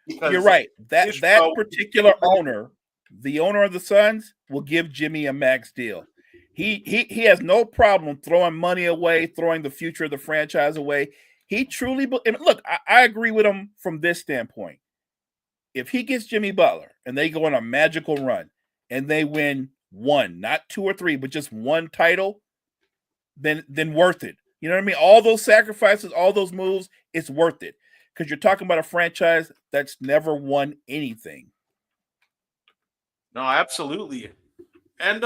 You're right. That particular owner the owner of the Suns, will give Jimmy a max deal. He has no problem throwing money away, throwing the future of the franchise away. He truly and look. I agree with him from this standpoint. If he gets Jimmy Butler and they go on a magical run and they win one, not two or three, but just one title, then worth it. You know what I mean? All those sacrifices, all those moves, it's worth it. Because you're talking about a franchise that's never won anything. No, absolutely. And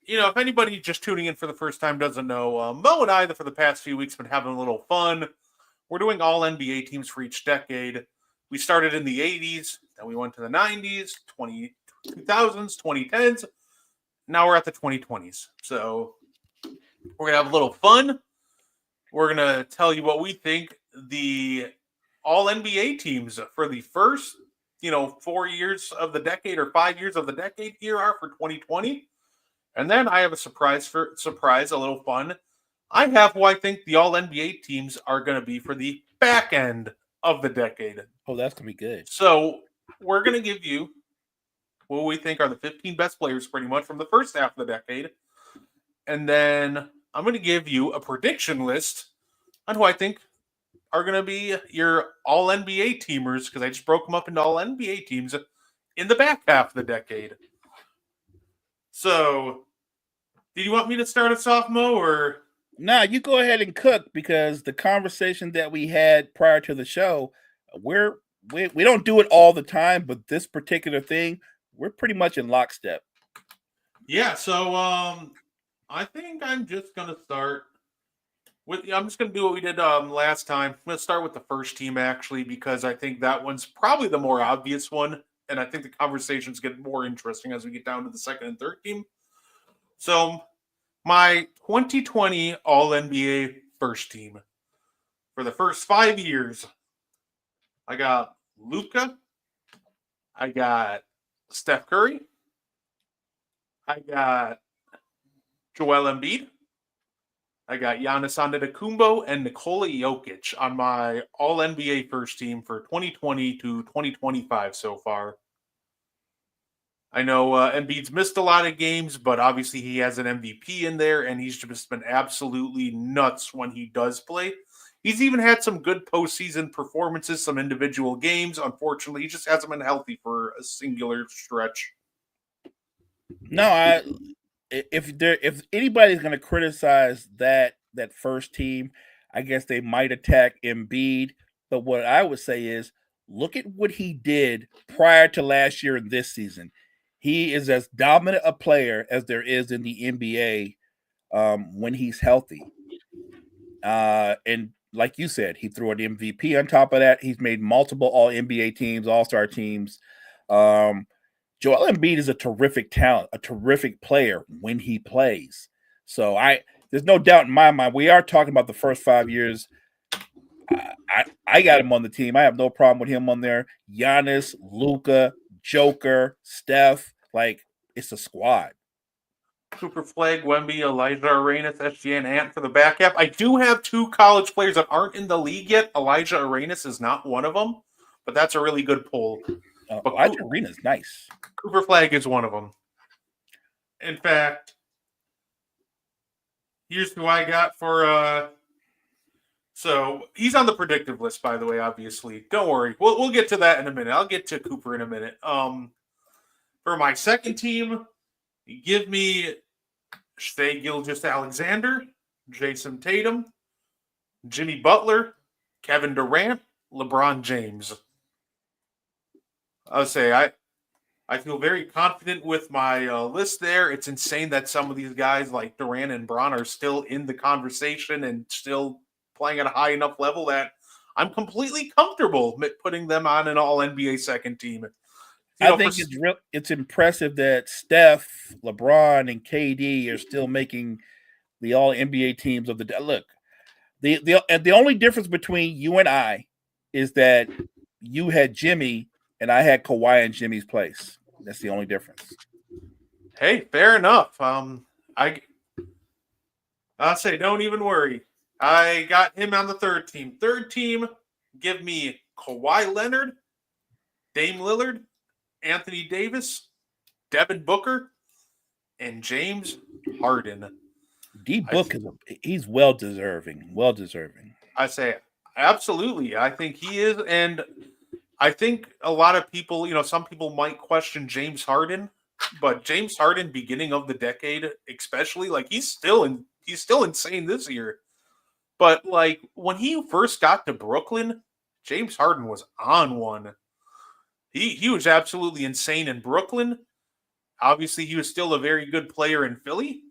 if anybody just tuning in for the first time doesn't know, Mo and I, for the past few weeks, been having a little fun. We're doing all NBA teams for each decade. We started in the 80s, then we went to the 90s, 2000s, 2010s. Now we're at the 2020s. So we're going to have a little fun. We're going to tell you what we think the all NBA teams for the first, 4 years of the decade or 5 years of the decade here are for 2020. And then I have a surprise, a little fun. I have who I think the all NBA teams are going to be for the back end of the decade. Oh, that's going to be good. So we're going to give you what we think are the 15 best players pretty much from the first half of the decade. And then I'm going to give you a prediction list on who I think are going to be your all NBA teamers, because I just broke them up into all NBA teams in the back half of the decade. So, did you want me to start us off, Mo, or? Nah, you go ahead and cook, because the conversation that we had prior to the show, we don't do it all the time, but this particular thing, we're pretty much in lockstep. Yeah, so I think I'm just gonna start with. I'm just gonna do what we did last time. I'm gonna start with the first team actually, because I think that one's probably the more obvious one, and I think the conversations get more interesting as we get down to the second and third team. So, my 2020 All-NBA first team. For the first 5 years, I got Luka. I got Steph Curry. I got Joel Embiid. I got Giannis Antetokounmpo and Nikola Jokic on my All-NBA first team for 2020 to 2025 so far. I know Embiid's missed a lot of games, but obviously he has an MVP in there, and he's just been absolutely nuts when he does play. He's even had some good postseason performances, some individual games. Unfortunately, he just hasn't been healthy for a singular stretch. No, if anybody's going to criticize that first team, I guess they might attack Embiid. But what I would say is, look at what he did prior to last year and this season. He is as dominant a player as there is in the NBA when he's healthy. And like you said, he threw an MVP on top of that. He's made multiple All-NBA teams, All-Star teams. Joel Embiid is a terrific talent, a terrific player when he plays. So there's no doubt in my mind. We are talking about the first 5 years. I got him on the team. I have no problem with him on there. Giannis, Luka, Joker, Steph, like, it's a squad. Cooper Flag, Wemby, Elijah Arenas, SGA, and Ant for the back half. I do have two college players that aren't in the league yet. Elijah Arenas is not one of them, but that's a really good poll. But Elijah Arenas is nice. Cooper Flag is one of them. In fact, here's who I got for so he's on the predictive list, by the way, obviously. Don't worry. We'll get to that in a minute. I'll get to Cooper in a minute. For my second team, give me Shai Gilgeous-Alexander, Jason Tatum, Jimmy Butler, Kevin Durant, LeBron James. I'll say I feel very confident with my list there. It's insane that some of these guys like Durant and Bron are still in the conversation and still playing at a high enough level that I'm completely comfortable putting them on an all-NBA second team. I think it's impressive that Steph, LeBron, and KD are still making the all-NBA teams of the day. Look, the only difference between you and I is that you had Jimmy and I had Kawhi in Jimmy's place. That's the only difference. Hey, fair enough. I'll say, don't even worry. I got him on the third team. Third team, give me Kawhi Leonard, Dame Lillard, Anthony Davis, Devin Booker, and James Harden. D Book he's well deserving. Well deserving. I say absolutely. I think he is, and I think a lot of people, some people might question James Harden, but James Harden, beginning of the decade, especially, like he's still insane this year. But like when he first got to Brooklyn, James Harden was on one. He was absolutely insane in Brooklyn. Obviously, he was still a very good player in Philly.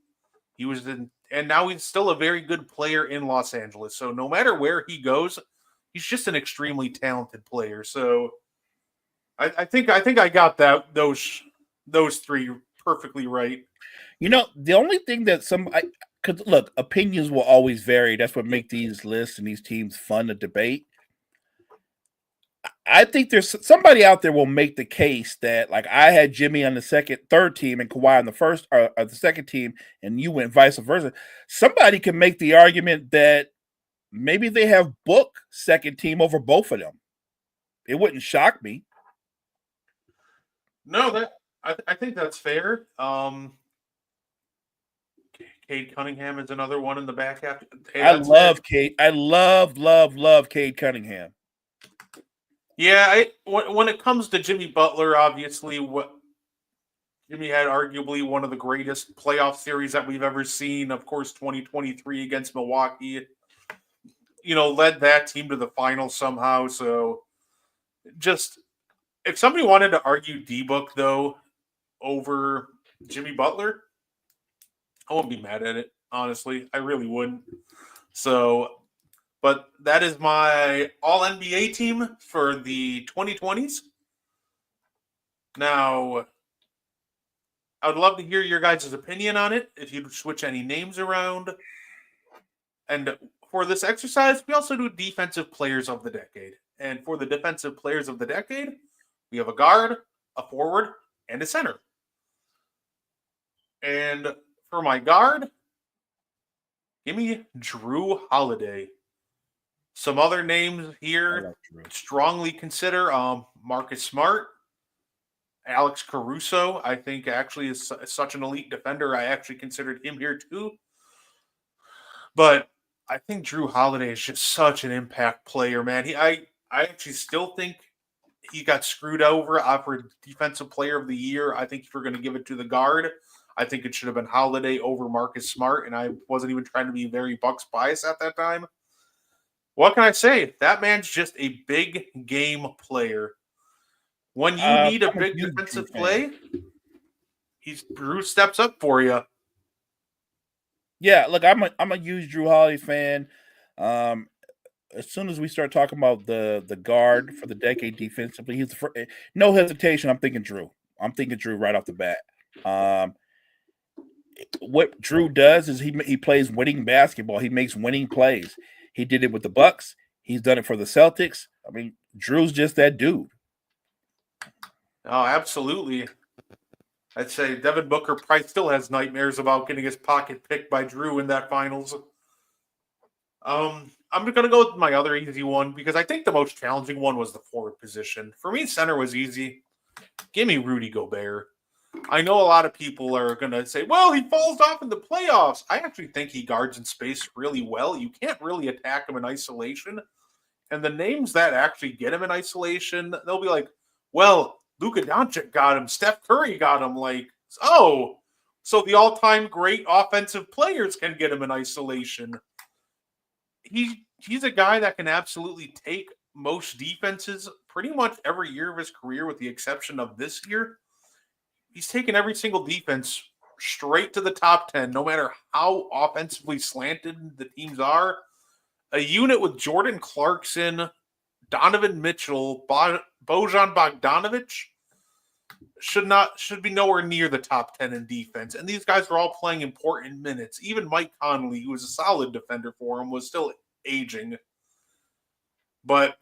And now he's still a very good player in Los Angeles. So no matter where he goes, he's just an extremely talented player. So I think I got those three perfectly right. The only thing that because look, opinions will always vary. That's what make these lists and these teams fun to debate. I think there's somebody out there will make the case that like I had Jimmy on the third team and Kawhi on the first or the second team, and you went vice versa. Somebody can make the argument that maybe they have Book second team over both of them. It wouldn't shock me. No, I think that's fair. Cade Cunningham is another one in the back half. Hey, I love Cade. I love Cade Cunningham. Yeah, when it comes to Jimmy Butler, obviously, Jimmy had arguably one of the greatest playoff series that we've ever seen. Of course, 2023 against Milwaukee, led that team to the finals somehow. So, just if somebody wanted to argue D-Book though over Jimmy Butler, I wouldn't be mad at it. Honestly, I really wouldn't. So. But that is my All-NBA team for the 2020s. Now, I would love to hear your guys' opinion on it, if you'd switch any names around. And for this exercise, we also do Defensive Players of the Decade. And for the Defensive Players of the Decade, we have a guard, a forward, and a center. And for my guard, give me Jrue Holiday. Some other names here strongly consider Marcus Smart, Alex Caruso. I think actually is such an elite defender. I actually considered him here too. But I think Jrue Holiday is just such an impact player, man. I actually still think he got screwed over for Defensive Player of the Year. I think if we're going to give it to the guard, I think it should have been Holiday over Marcus Smart, and I wasn't even trying to be very Bucks biased at that time. What can I say? That man's just a big game player. When you need a big defensive play, Jrue steps up for you. Yeah, look, I'm a huge Jrue Holiday fan. As soon as we start talking about the guard for the decade defensively, he's no hesitation. I'm thinking Jrue. Right off the bat. What Jrue does is he plays winning basketball. He makes winning plays. He did it with the Bucks. He's done it for the Celtics. I mean, Drew's just that dude. Oh, absolutely. I'd say Devin Booker probably still has nightmares about getting his pocket picked by Jrue in that finals. I'm going to go with my other easy one because I think the most challenging one was the forward position. For me, center was easy. Give me Rudy Gobert. I know a lot of people are going to say, well, he falls off in the playoffs. I actually think he guards in space really well. You can't really attack him in isolation. And the names that actually get him in isolation, they'll be like, well, Luka Doncic got him. Steph Curry got him. Like, oh, so the all-time great offensive players can get him in isolation. He's a guy that can absolutely take most defenses pretty much every year of his career with the exception of this year. He's taken every single defense straight to the top 10, no matter how offensively slanted the teams are. A unit with Jordan Clarkson, Donovan Mitchell, Bojan Bogdanovic should be nowhere near the top 10 in defense. And these guys were all playing important minutes. Even Mike Conley, who was a solid defender for him, was still aging. But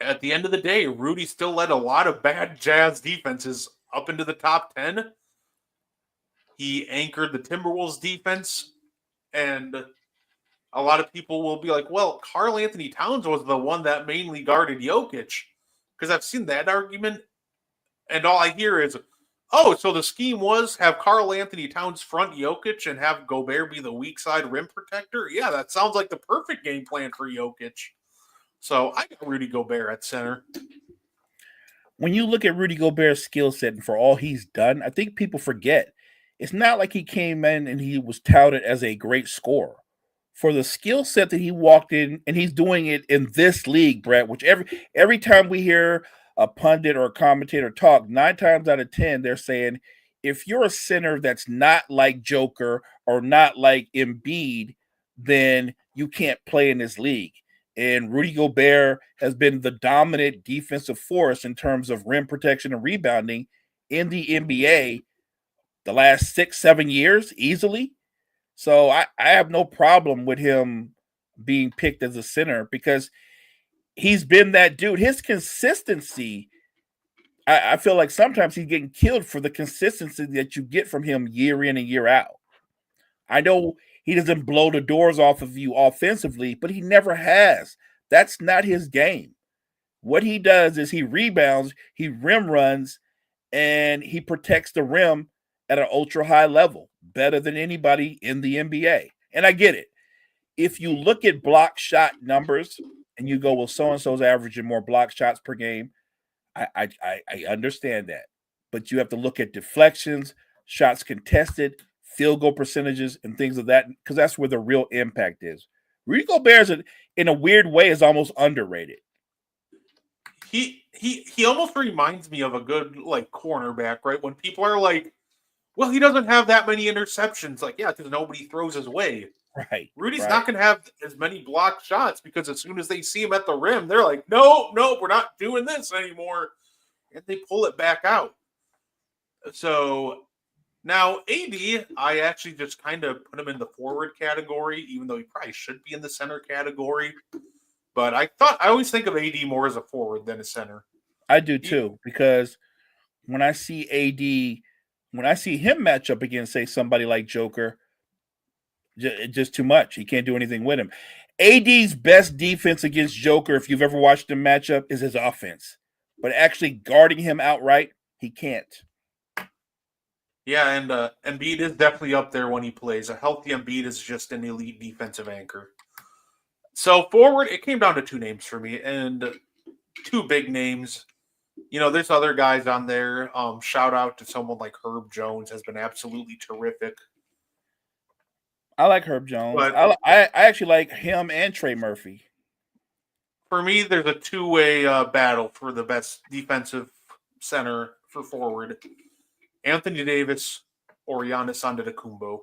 at the end of the day, Rudy still led a lot of bad Jazz defenses up into the top 10. He anchored the Timberwolves defense, and a lot of people will be like, well, Karl Anthony Towns was the one that mainly guarded Jokic, because I've seen that argument, and all I hear is, oh, so the scheme was have Karl Anthony Towns front Jokic and have Gobert be the weak side rim protector? Yeah, that sounds like the perfect game plan for Jokic. So I got Rudy Gobert at center. When you look at Rudy Gobert's skill set and for all he's done, I think people forget it's not like he came in and he was touted as a great scorer. For the skill set that he walked in, and he's doing it in this league, Brett, which every time we hear a pundit or a commentator talk, 9 times out of 10, they're saying if you're a center that's not like Joker or not like Embiid, then you can't play in this league. And Rudy Gobert has been the dominant defensive force in terms of rim protection and rebounding in the NBA the last 6-7 years easily. So I have no problem with him being picked as a center because he's been that dude. His consistency, I feel like sometimes he's getting killed for the consistency that you get from him year in and year out. I know he doesn't blow the doors off of you offensively, but he never has. That's not his game. What he does is he rebounds, he rim runs, and he protects the rim at an ultra high level, better than anybody in the NBA. And I get it. If you look at block shot numbers and you go, well, so-and-so's averaging more block shots per game, I understand that. But you have to look at deflections, shots contested, field goal percentages, and things of that, because that's where the real impact is. Rudy Gobert, in a weird way, is almost underrated. He almost reminds me of a good like cornerback, right? When people are like, well, he doesn't have that many interceptions. Like, yeah, because nobody throws his way. Right. Rudy's right. not going to have as many blocked shots because as soon as they see him at the rim, they're like, no, we're not doing this anymore. And they pull it back out. So now AD, I actually just kind of put him in the forward category, even though he probably should be in the center category. But I always think of AD more as a forward than a center. I do too, because when I see him match up against, say, somebody like Joker, just too much. He can't do anything with him. AD's best defense against Joker, if you've ever watched him match up, is his offense. But actually guarding him outright, he can't. Yeah, and Embiid is definitely up there when he plays. A healthy Embiid is just an elite defensive anchor. So forward, it came down to 2 names for me, and 2 big names. You know, there's other guys on there. Shout out to someone like Herb Jones, has been absolutely terrific. I like Herb Jones. But I actually like him and Trey Murphy. For me, there's a 2-way battle for the best defensive center for forward. Anthony Davis or Giannis Antetokounmpo.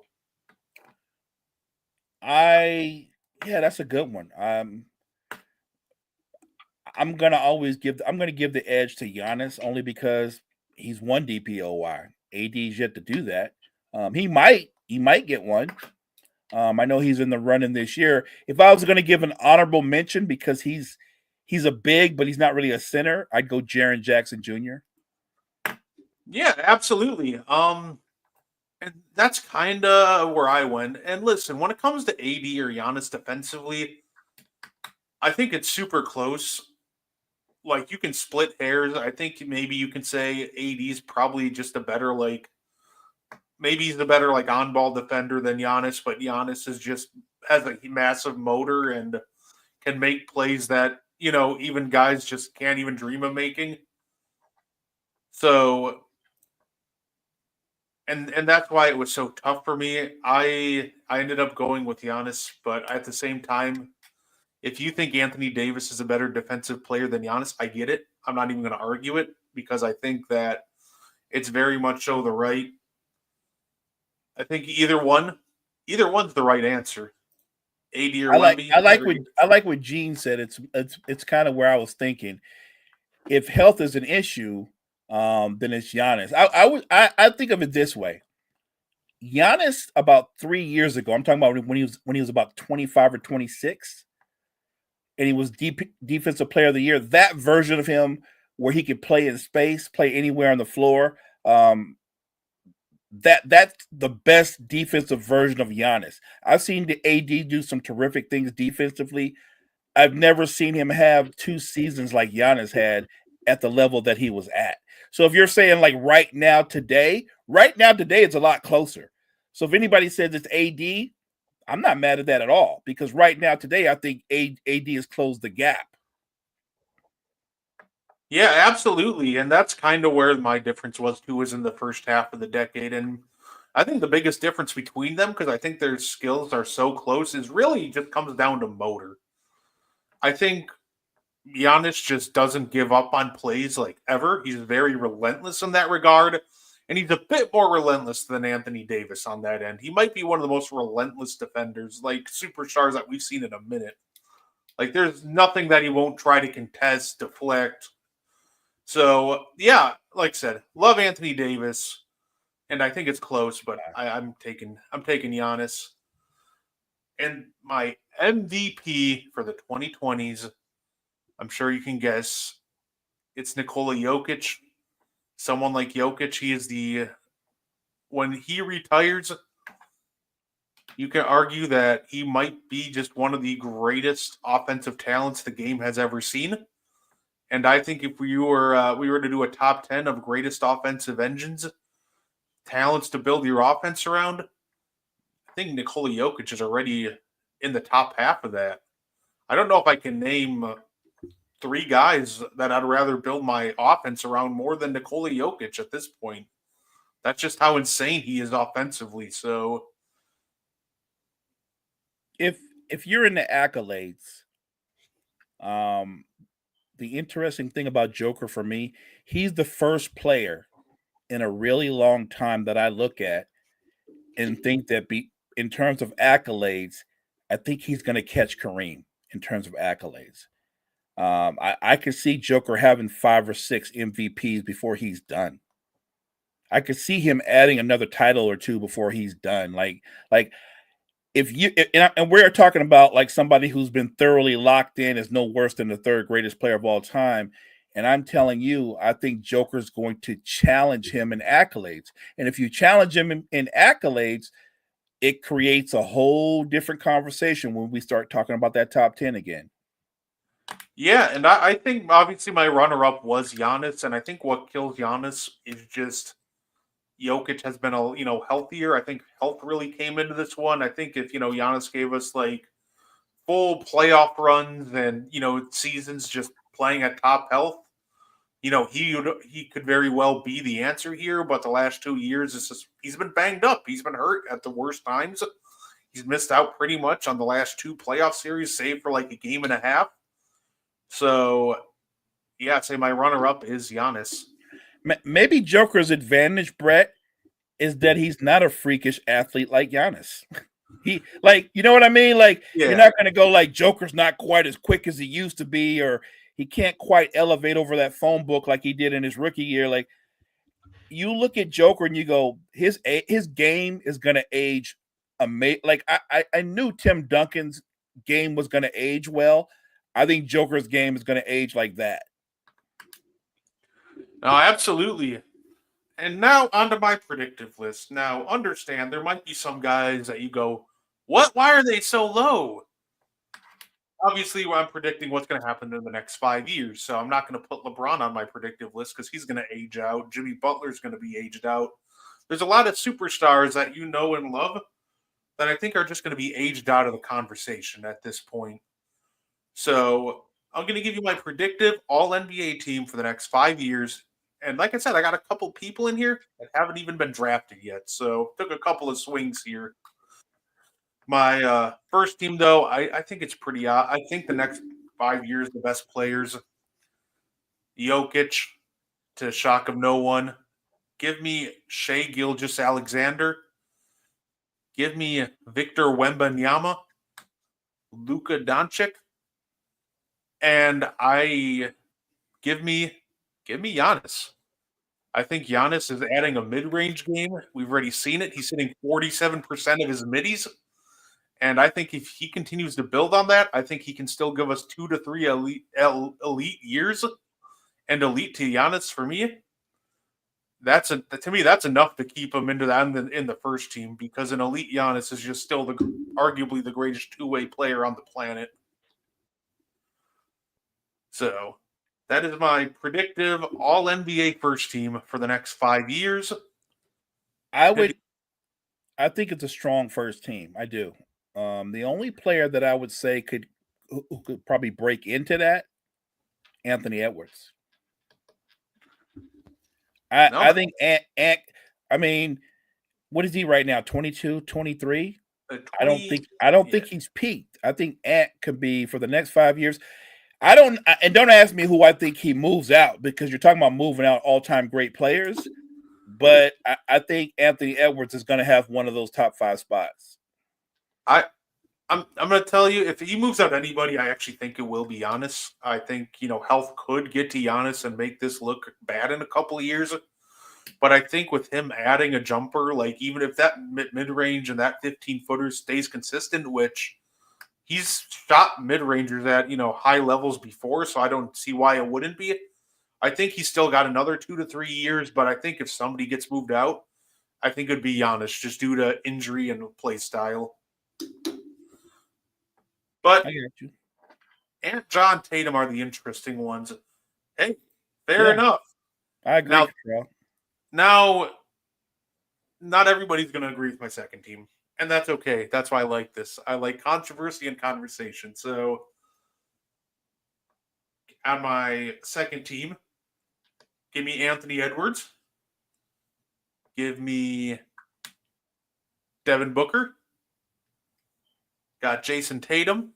That's a good one. I'm gonna give the edge to Giannis only because he's won DPOY. AD's yet to do that. He might get one. I know he's in the running this year. If I was gonna give an honorable mention because he's a big, but he's not really a center, I'd go Jaren Jackson Jr. Yeah, absolutely. And that's kind of where I went. And listen, when it comes to AD or Giannis defensively, I think it's super close. Like, you can split hairs. I think maybe you can say AD's probably just a better, like, maybe he's a better, like, on-ball defender than Giannis, but Giannis has a massive motor and can make plays that, you know, even guys just can't even dream of making. So, and that's why it was so tough for me. I ended up going with Giannis, but at the same time, if you think Anthony Davis is a better defensive player than Giannis, I get it. I'm not even going to argue it because I think that it's very much so the right. I think either one's the right answer. AD or Wemby. I like what Gene said. It's kind of where I was thinking. If health is an issue, then it's Giannis. I think of it this way. Giannis about 3 years ago, I'm talking about when he was about 25 or 26, and he was defensive player of the year. That version of him where he could play in space, play anywhere on the floor, that's the best defensive version of Giannis. I've seen the AD do some terrific things defensively. I've never seen him have 2 seasons like Giannis had at the level that he was at. So if you're saying like right now today, it's a lot closer. So if anybody says it's AD, I'm not mad at that at all because right now today I think AD has closed the gap. Yeah, absolutely. And that's kind of where my difference was too, was in the first half of the decade. And I think the biggest difference between them, because I think their skills are so close, is really just comes down to motor. I think Giannis just doesn't give up on plays like ever. He's very relentless in that regard. And he's a bit more relentless than Anthony Davis on that end. He might be one of the most relentless defenders, like superstars that we've seen in a minute. Like there's nothing that he won't try to contest, deflect. So yeah, like I said, love Anthony Davis, and I think it's close, but I'm taking Giannis. And my MVP for the 2020s, I'm sure you can guess, it's Nikola Jokic. Someone like Jokic, he is when he retires, you can argue that he might be just one of the greatest offensive talents the game has ever seen. And I think if we were to do a top 10 of greatest offensive engines, talents to build your offense around, I think Nikola Jokic is already in the top half of that. I don't know if I can name three guys that I'd rather build my offense around more than Nikola Jokic at this point. That's just how insane he is offensively. So if you're in the accolades, the interesting thing about Joker for me, he's the first player in a really long time that I look at and think that in terms of accolades, I think he's going to catch Kareem in terms of accolades. I could see Joker having 5 or 6 MVPs before he's done. I could see him adding another title or two before he's done. Like and we're talking about like somebody who's been thoroughly locked in is no worse than the third greatest player of all time. And I'm telling you, I think Joker's going to challenge him in accolades. And if you challenge him in accolades, it creates a whole different conversation when we start talking about that top 10 again. Yeah, and I think obviously my runner-up was Giannis, and I think what kills Giannis is just Jokic has been healthier. I think health really came into this one. I think if Giannis gave us like full playoff runs and seasons just playing at top health, he could very well be the answer here. But the last 2 years, he's been banged up. He's been hurt at the worst times. He's missed out pretty much on the last 2 playoff series, save for like a game and a half. So, yeah, I'd say my runner-up is Giannis. Maybe Joker's advantage, Brett, is that he's not a freakish athlete like Giannis. He you know what I mean? Like You're not going to go like Joker's not quite as quick as he used to be, or he can't quite elevate over that phone book like he did in his rookie year. Like you look at Joker and you go, his game is going to age amazing. Like I knew Tim Duncan's game was going to age well. I think Joker's game is going to age like that. No, absolutely. And now onto my predictive list. Now, understand there might be some guys that you go, what? Why are they so low? Obviously, I'm predicting what's going to happen in the next 5 years. So I'm not going to put LeBron on my predictive list because he's going to age out. Jimmy Butler's going to be aged out. There's a lot of superstars that you know and love that I think are just going to be aged out of the conversation at this point. So I'm going to give you my predictive all NBA team for the next 5 years. And like I said, I got a couple people in here that haven't even been drafted yet. So took a couple of swings here. My first team, though, I think it's pretty odd. I think the next 5 years, the best players, Jokic, to shock of no one. Give me Shai Gilgeous-Alexander. Give me Victor Wembanyama, Luka Doncic, and give me Giannis. I think Giannis is adding a mid-range game. We've already seen it. He's hitting 47% of his middies. And I think if he continues to build on that, I think he can still give us 2 to 3 elite years. And elite to Giannis, for me, to me that's enough to keep him in the first team, because an elite Giannis is just still arguably the greatest two-way player on the planet. So That is my predictive all NBA first team for the next 5 years. I think it's a strong first team. I do. The only player that I would say who could probably break into that, Anthony Edwards. I think I mean, what is he right now? 22, 23? I don't think he's peaked. I think Ant could be for the next 5 years. Don't ask me who I think he moves out, because you're talking about moving out all-time great players. But I think Anthony Edwards is going to have one of those top 5 spots. I'm going to tell you, if he moves out anybody, I actually think it will be Giannis. I think, health could get to Giannis and make this look bad in a couple of years. But I think with him adding a jumper, like even if that mid-range and that 15-footer stays consistent, which he's shot mid-rangers at, high levels before, so I don't see why it wouldn't be. I think he's still got another 2 to 3 years, but I think if somebody gets moved out, I think it'd be Giannis, just due to injury and play style. But I got you. and John Tatum are the interesting ones. Hey, fair enough. I agree. Now, not everybody's going to agree with my second team, and that's okay. That's why I like this. I like controversy and conversation. So, on my second team, give me Anthony Edwards. Give me Devin Booker. Got Jason Tatum.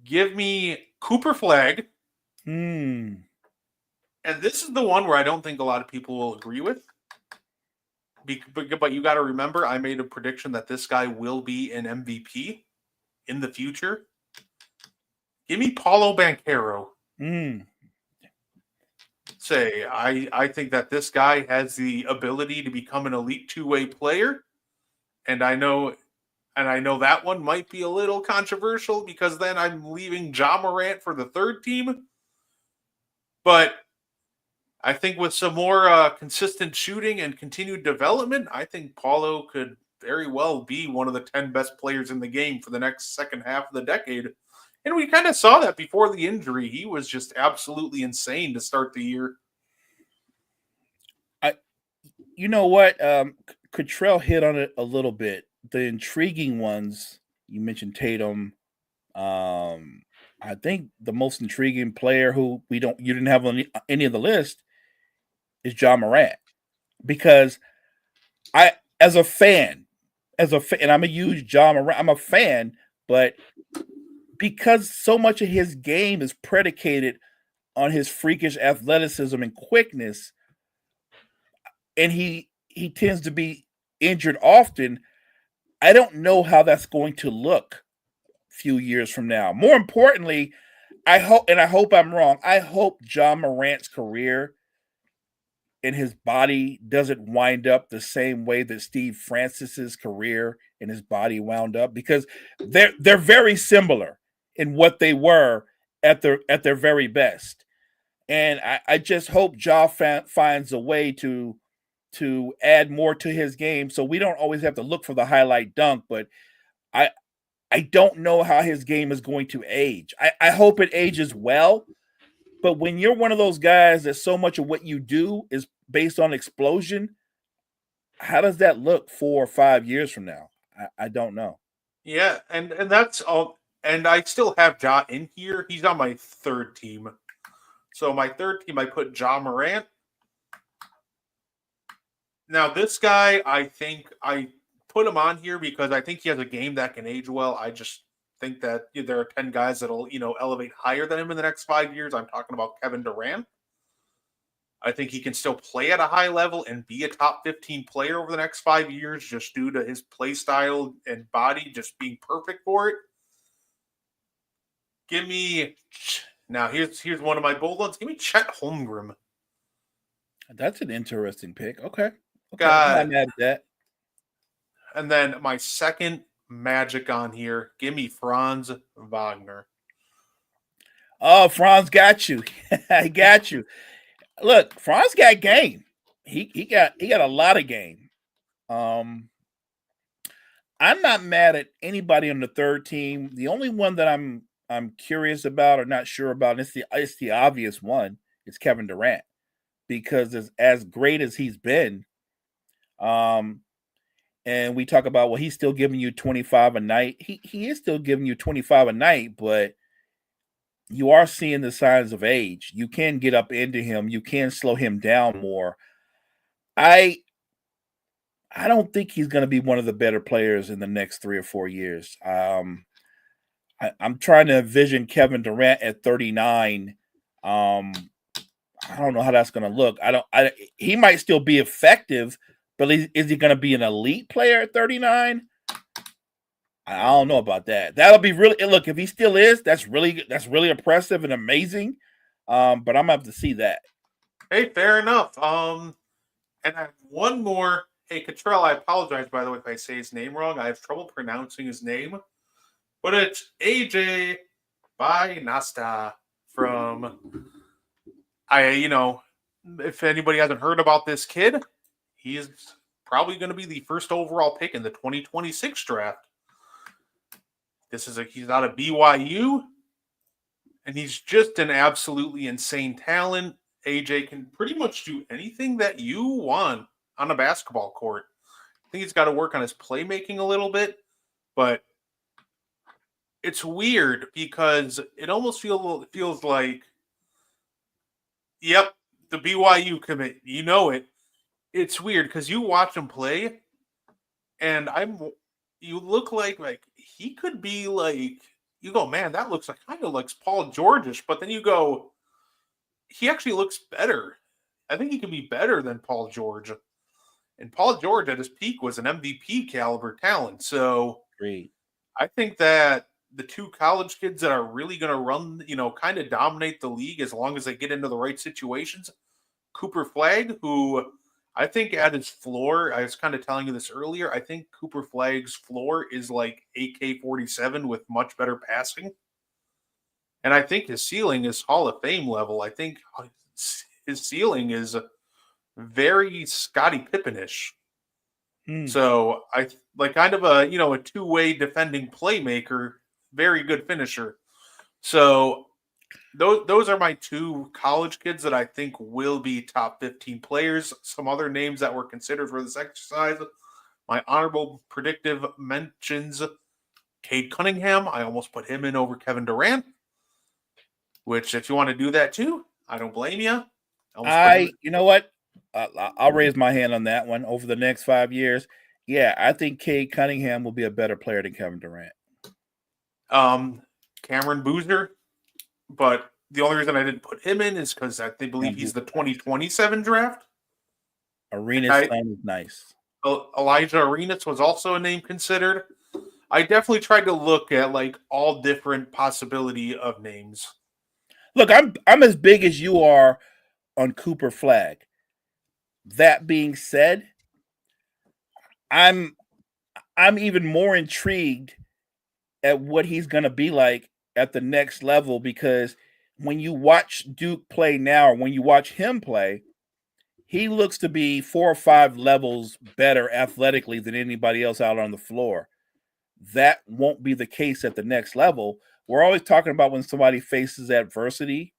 Give me Cooper Flag. And this is the one where I don't think a lot of people will agree with. But you got to remember, I made a prediction that this guy will be an MVP in the future. Give me Paulo Banchero. I think that this guy has the ability to become an elite two-way player. And I know that one might be a little controversial, because then I'm leaving Ja Morant for the third team. But I think with some more consistent shooting and continued development, I think Paulo could very well be one of the 10 best players in the game for the next second half of the decade. And we kind of saw that before the injury. He was just absolutely insane to start the year. You know what? Cottrell hit on it a little bit. The intriguing ones, you mentioned Tatum. I think the most intriguing player who you didn't have on any of the list is Ja Morant, because as a fan, and I'm a huge Ja Morant, I'm a fan, but because so much of his game is predicated on his freakish athleticism and quickness, and he tends to be injured often, I don't know how that's going to look a few years from now. More importantly, I hope I'm wrong, I hope Ja Morant's career and his body doesn't wind up the same way that Steve Francis's career and his body wound up, because they're very similar in what they were at their very best. And I just hope Ja finds a way to add more to his game, so we don't always have to look for the highlight dunk. But I don't know how his game is going to age. I hope it ages well. But when you're one of those guys that so much of what you do is based on explosion, how does that look 4 or 5 years from now? I don't know. Yeah, and that's all. And I still have Ja in here. He's on my third team. So my third team, I put Ja Morant. Now this guy, I think I put him on here because I think he has a game that can age well. I just think that there are 10 guys that'll, elevate higher than him in the next 5 years. I'm talking about Kevin Durant. I think he can still play at a high level and be a top 15 player over the next 5 years, just due to his play style and body just being perfect for it. Give me, now here's one of my bold ones. Give me Chet Holmgren. That's an interesting pick. Okay. I'm not mad at that. And then my second Magic on here. Give me Franz Wagner. Oh, Franz got you. I got you. Look, Franz got game. He got a lot of game. I'm not mad at anybody on the third team. The only one that I'm I'm curious about or not sure about, and it's the obvious one. It's Kevin Durant because as great as he's been, um, and we talk about, well, he's still giving you 25 a night. He is still giving you 25 a night, but you are seeing the signs of age. You can get up into him. You can slow him down more. I don't think he's going to be one of the better players in the next 3 or 4 years. I'm trying to envision Kevin Durant at 39. I don't know how that's going to look. He might still be effective, but is he going to be an elite player at 39? I don't know about that. That'll be really, look, if he still is, that's really impressive and amazing. But I'm gonna have to see that. Hey, fair enough. And I have one more. Hey, Cottrell, I apologize, by the way, if I say his name wrong. I have trouble pronouncing his name. But it's AJ Nasta from, if anybody hasn't heard about this kid, he is probably going to be the first overall pick in the 2026 draft. He's out of BYU, and he's just an absolutely insane talent. AJ can pretty much do anything that you want on a basketball court. I think he's got to work on his playmaking a little bit, but it's weird because it almost feels like, yep, the BYU commit. You know it. It's weird because you watch him play, and you look like he could be like, you go, man, that looks like kind of like Paul George-ish, but then you go, he actually looks better. I think he can be better than Paul George. And Paul George at his peak was an MVP caliber talent. So Great. I think that the two college kids that are really going to run, kind of dominate the league as long as they get into the right situations, Cooper Flagg, who I think at his floor, I was kind of telling you this earlier, I think Cooper Flagg's floor is like AK-47 with much better passing. And I think his ceiling is Hall of Fame level. I think his ceiling is very Scottie Pippen-ish. So I like kind of a two-way defending playmaker, very good finisher. So those are my two college kids that I think will be top 15 players. Some other names that were considered for this exercise. My honorable predictive mentions, Cade Cunningham. I almost put him in over Kevin Durant, which if you want to do that too, I don't blame you. You know what? I'll raise my hand on that one. Over the next 5 years, yeah, I think Cade Cunningham will be a better player than Kevin Durant. Cameron Boozer, but the only reason I didn't put him in is because I believe he's the 2027 draft. Arenas is nice. Elijah Arenas was also a name considered. I definitely tried to look at like all different possibility of names. Look, I'm as big as you are on Cooper Flagg. That being said, I'm even more intrigued at what he's going to be like at the next level, because when you watch Duke play now, or when you watch him play, he looks to be 4 or 5 levels better athletically than anybody else out on the floor. That won't be the case at the next level. We're always talking about when somebody faces adversity.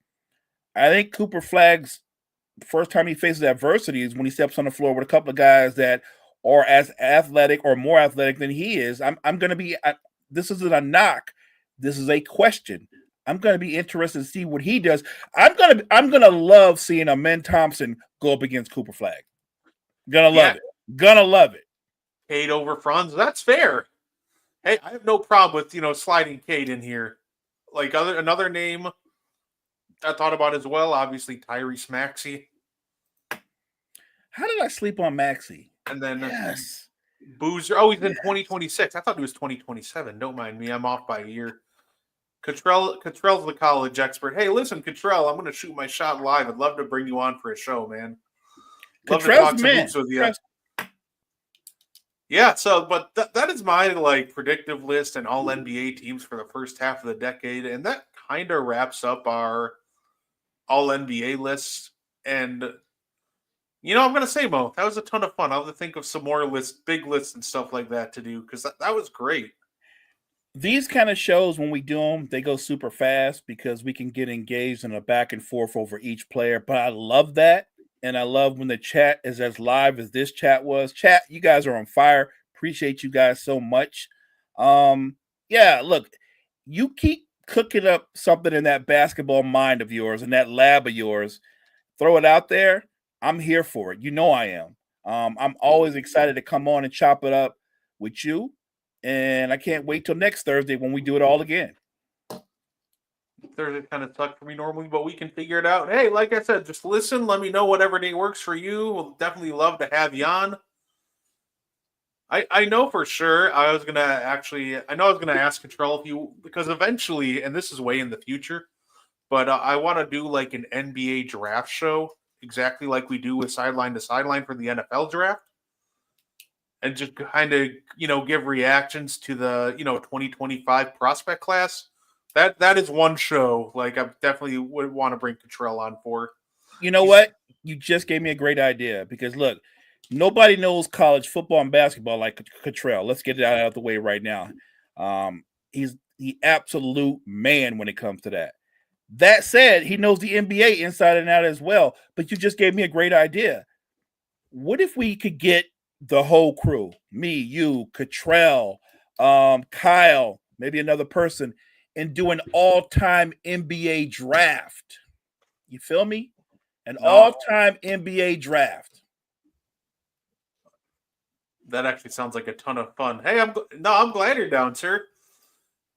I think Cooper Flagg's first time he faces adversity is when he steps on the floor with a couple of guys that are as athletic or more athletic than he is. I'm going to be this isn't a knock. This is a question. I'm going to be interested to see what he does. I'm going to love seeing Amen Thompson go up against Cooper Flagg. Gonna love it. Gonna love it. Cade over Franz. That's fair. Hey, I have no problem with, sliding Cade in here. Like another name I thought about as well, obviously Tyrese Maxey. How did I sleep on Maxey? And then yes. Boozer. Oh, he's in 2026. I thought he was 2027. Don't mind me. I'm off by a year. Cottrell's the college expert. Hey, listen, Cottrell, I'm going to shoot my shot live. I'd love to bring you on for a show, man. Love to talk some hoops with you. Yeah, so, but that is my, predictive list and all NBA teams for the first half of the decade, and that kind of wraps up our all NBA list. And, I'm going to say, Mo, that was a ton of fun. I'll have to think of some more lists, big lists and stuff like that to do, because that was great. These kind of shows, when we do them, they go super fast because we can get engaged in a back and forth over each player. But I love that. And I love when the chat is as live as this chat was. Chat, you guys are on fire. Appreciate you guys so much. Yeah, look, you keep cooking up something in that basketball mind of yours and that lab of yours. Throw it out there. I'm here for it. You know I am. I'm always excited to come on and chop it up with you. And I can't wait till next Thursday when we do it all again. Thursday kind of sucked for me normally, but we can figure it out. Hey, like I said, just listen. Let me know whatever day works for you. We'll definitely love to have you on. I know for sure I was gonna ask Control if you, because eventually, and this is way in the future, but I want to do like an NBA draft show, exactly like we do with Sideline to Sideline for the NFL draft, and just kind of give reactions to the 2025 prospect class. That is one show like I definitely would want to bring Control on for. You know what? You just gave me a great idea because look. Nobody knows college football and basketball like Cottrell. Let's get it out of the way right now. He's the absolute man when it comes to that. That said, he knows the NBA inside and out as well. But you just gave me a great idea. What if we could get the whole crew, me, you, Cottrell, Kyle, maybe another person, and do an all-time NBA draft? You feel me? An all-time NBA draft. That actually sounds like a ton of fun. Hey, I'm glad you're down, sir.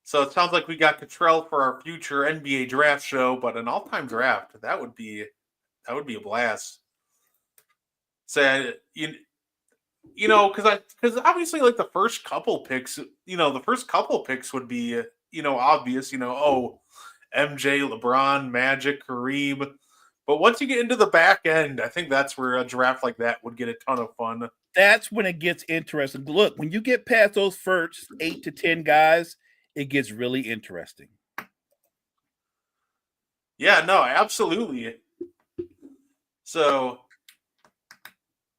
So it sounds like we got Cottrell for our future NBA draft show, but an all-time draft, that would be a blast. So because obviously like the first couple picks would be obvious, MJ, LeBron, Magic, Kareem. But once you get into the back end, I think that's where a draft like that would get a ton of fun. That's when it gets interesting. Look, when you get past those first 8 to 10 guys, it gets really interesting. Yeah, no, absolutely. So,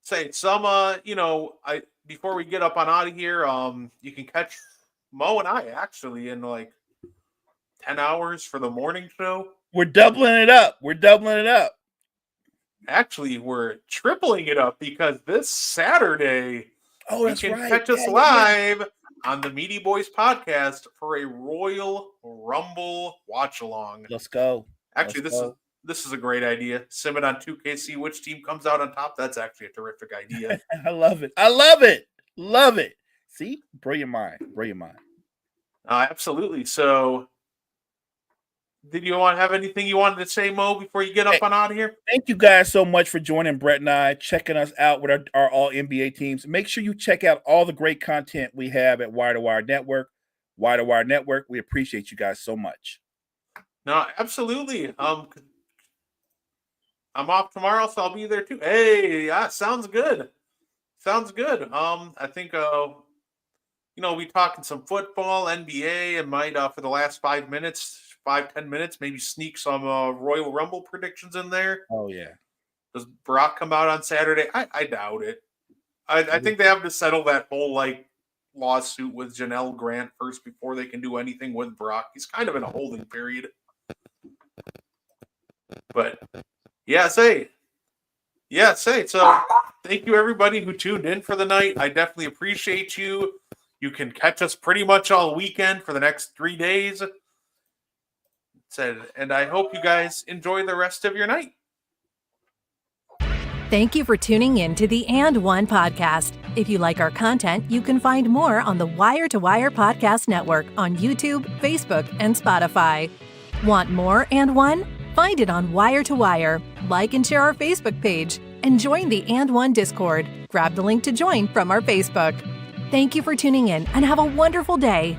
say some, before we get up on out of here, you can catch Mo and I actually in like 10 hours for the morning show. We're doubling it up. Actually, we're tripling it up because this Saturday, you can catch us live on the Meaty Boys podcast for a Royal Rumble watch along. Let's go. Actually, this is a great idea. Sim it on 2K, see which team comes out on top. That's actually a terrific idea. I love it. Love it. See, blow your mind. Absolutely. So, did you have anything you wanted to say, Mo, before you get up on out of here? Thank you guys so much for joining Brett and I, checking us out with our all NBA teams. Make sure you check out all the great content we have at Wire to Wire Network. Wire to Wire Network. We appreciate you guys so much. No, absolutely. I'm off tomorrow, so I'll be there too. Hey, yeah, sounds good. I think we talking some football, NBA, and might for the last 5-10 minutes, maybe sneak some Royal Rumble predictions in there. Oh, yeah. Does Brock come out on Saturday? I doubt it. I think they have to settle that whole lawsuit with Janelle Grant first before they can do anything with Brock. He's kind of in a holding period. But say. So thank you everybody who tuned in for the night. I definitely appreciate you. You can catch us pretty much all weekend for the next 3 days. And I hope you guys enjoy the rest of your night. Thank you for tuning in to the And One podcast. If you like our content, you can find more on the Wire to Wire Podcast Network on YouTube, Facebook, and Spotify. Want more And One? Find it on Wire to Wire. Like and share our Facebook page and join the And One Discord. Grab the link to join from our Facebook. Thank you for tuning in and have a wonderful day.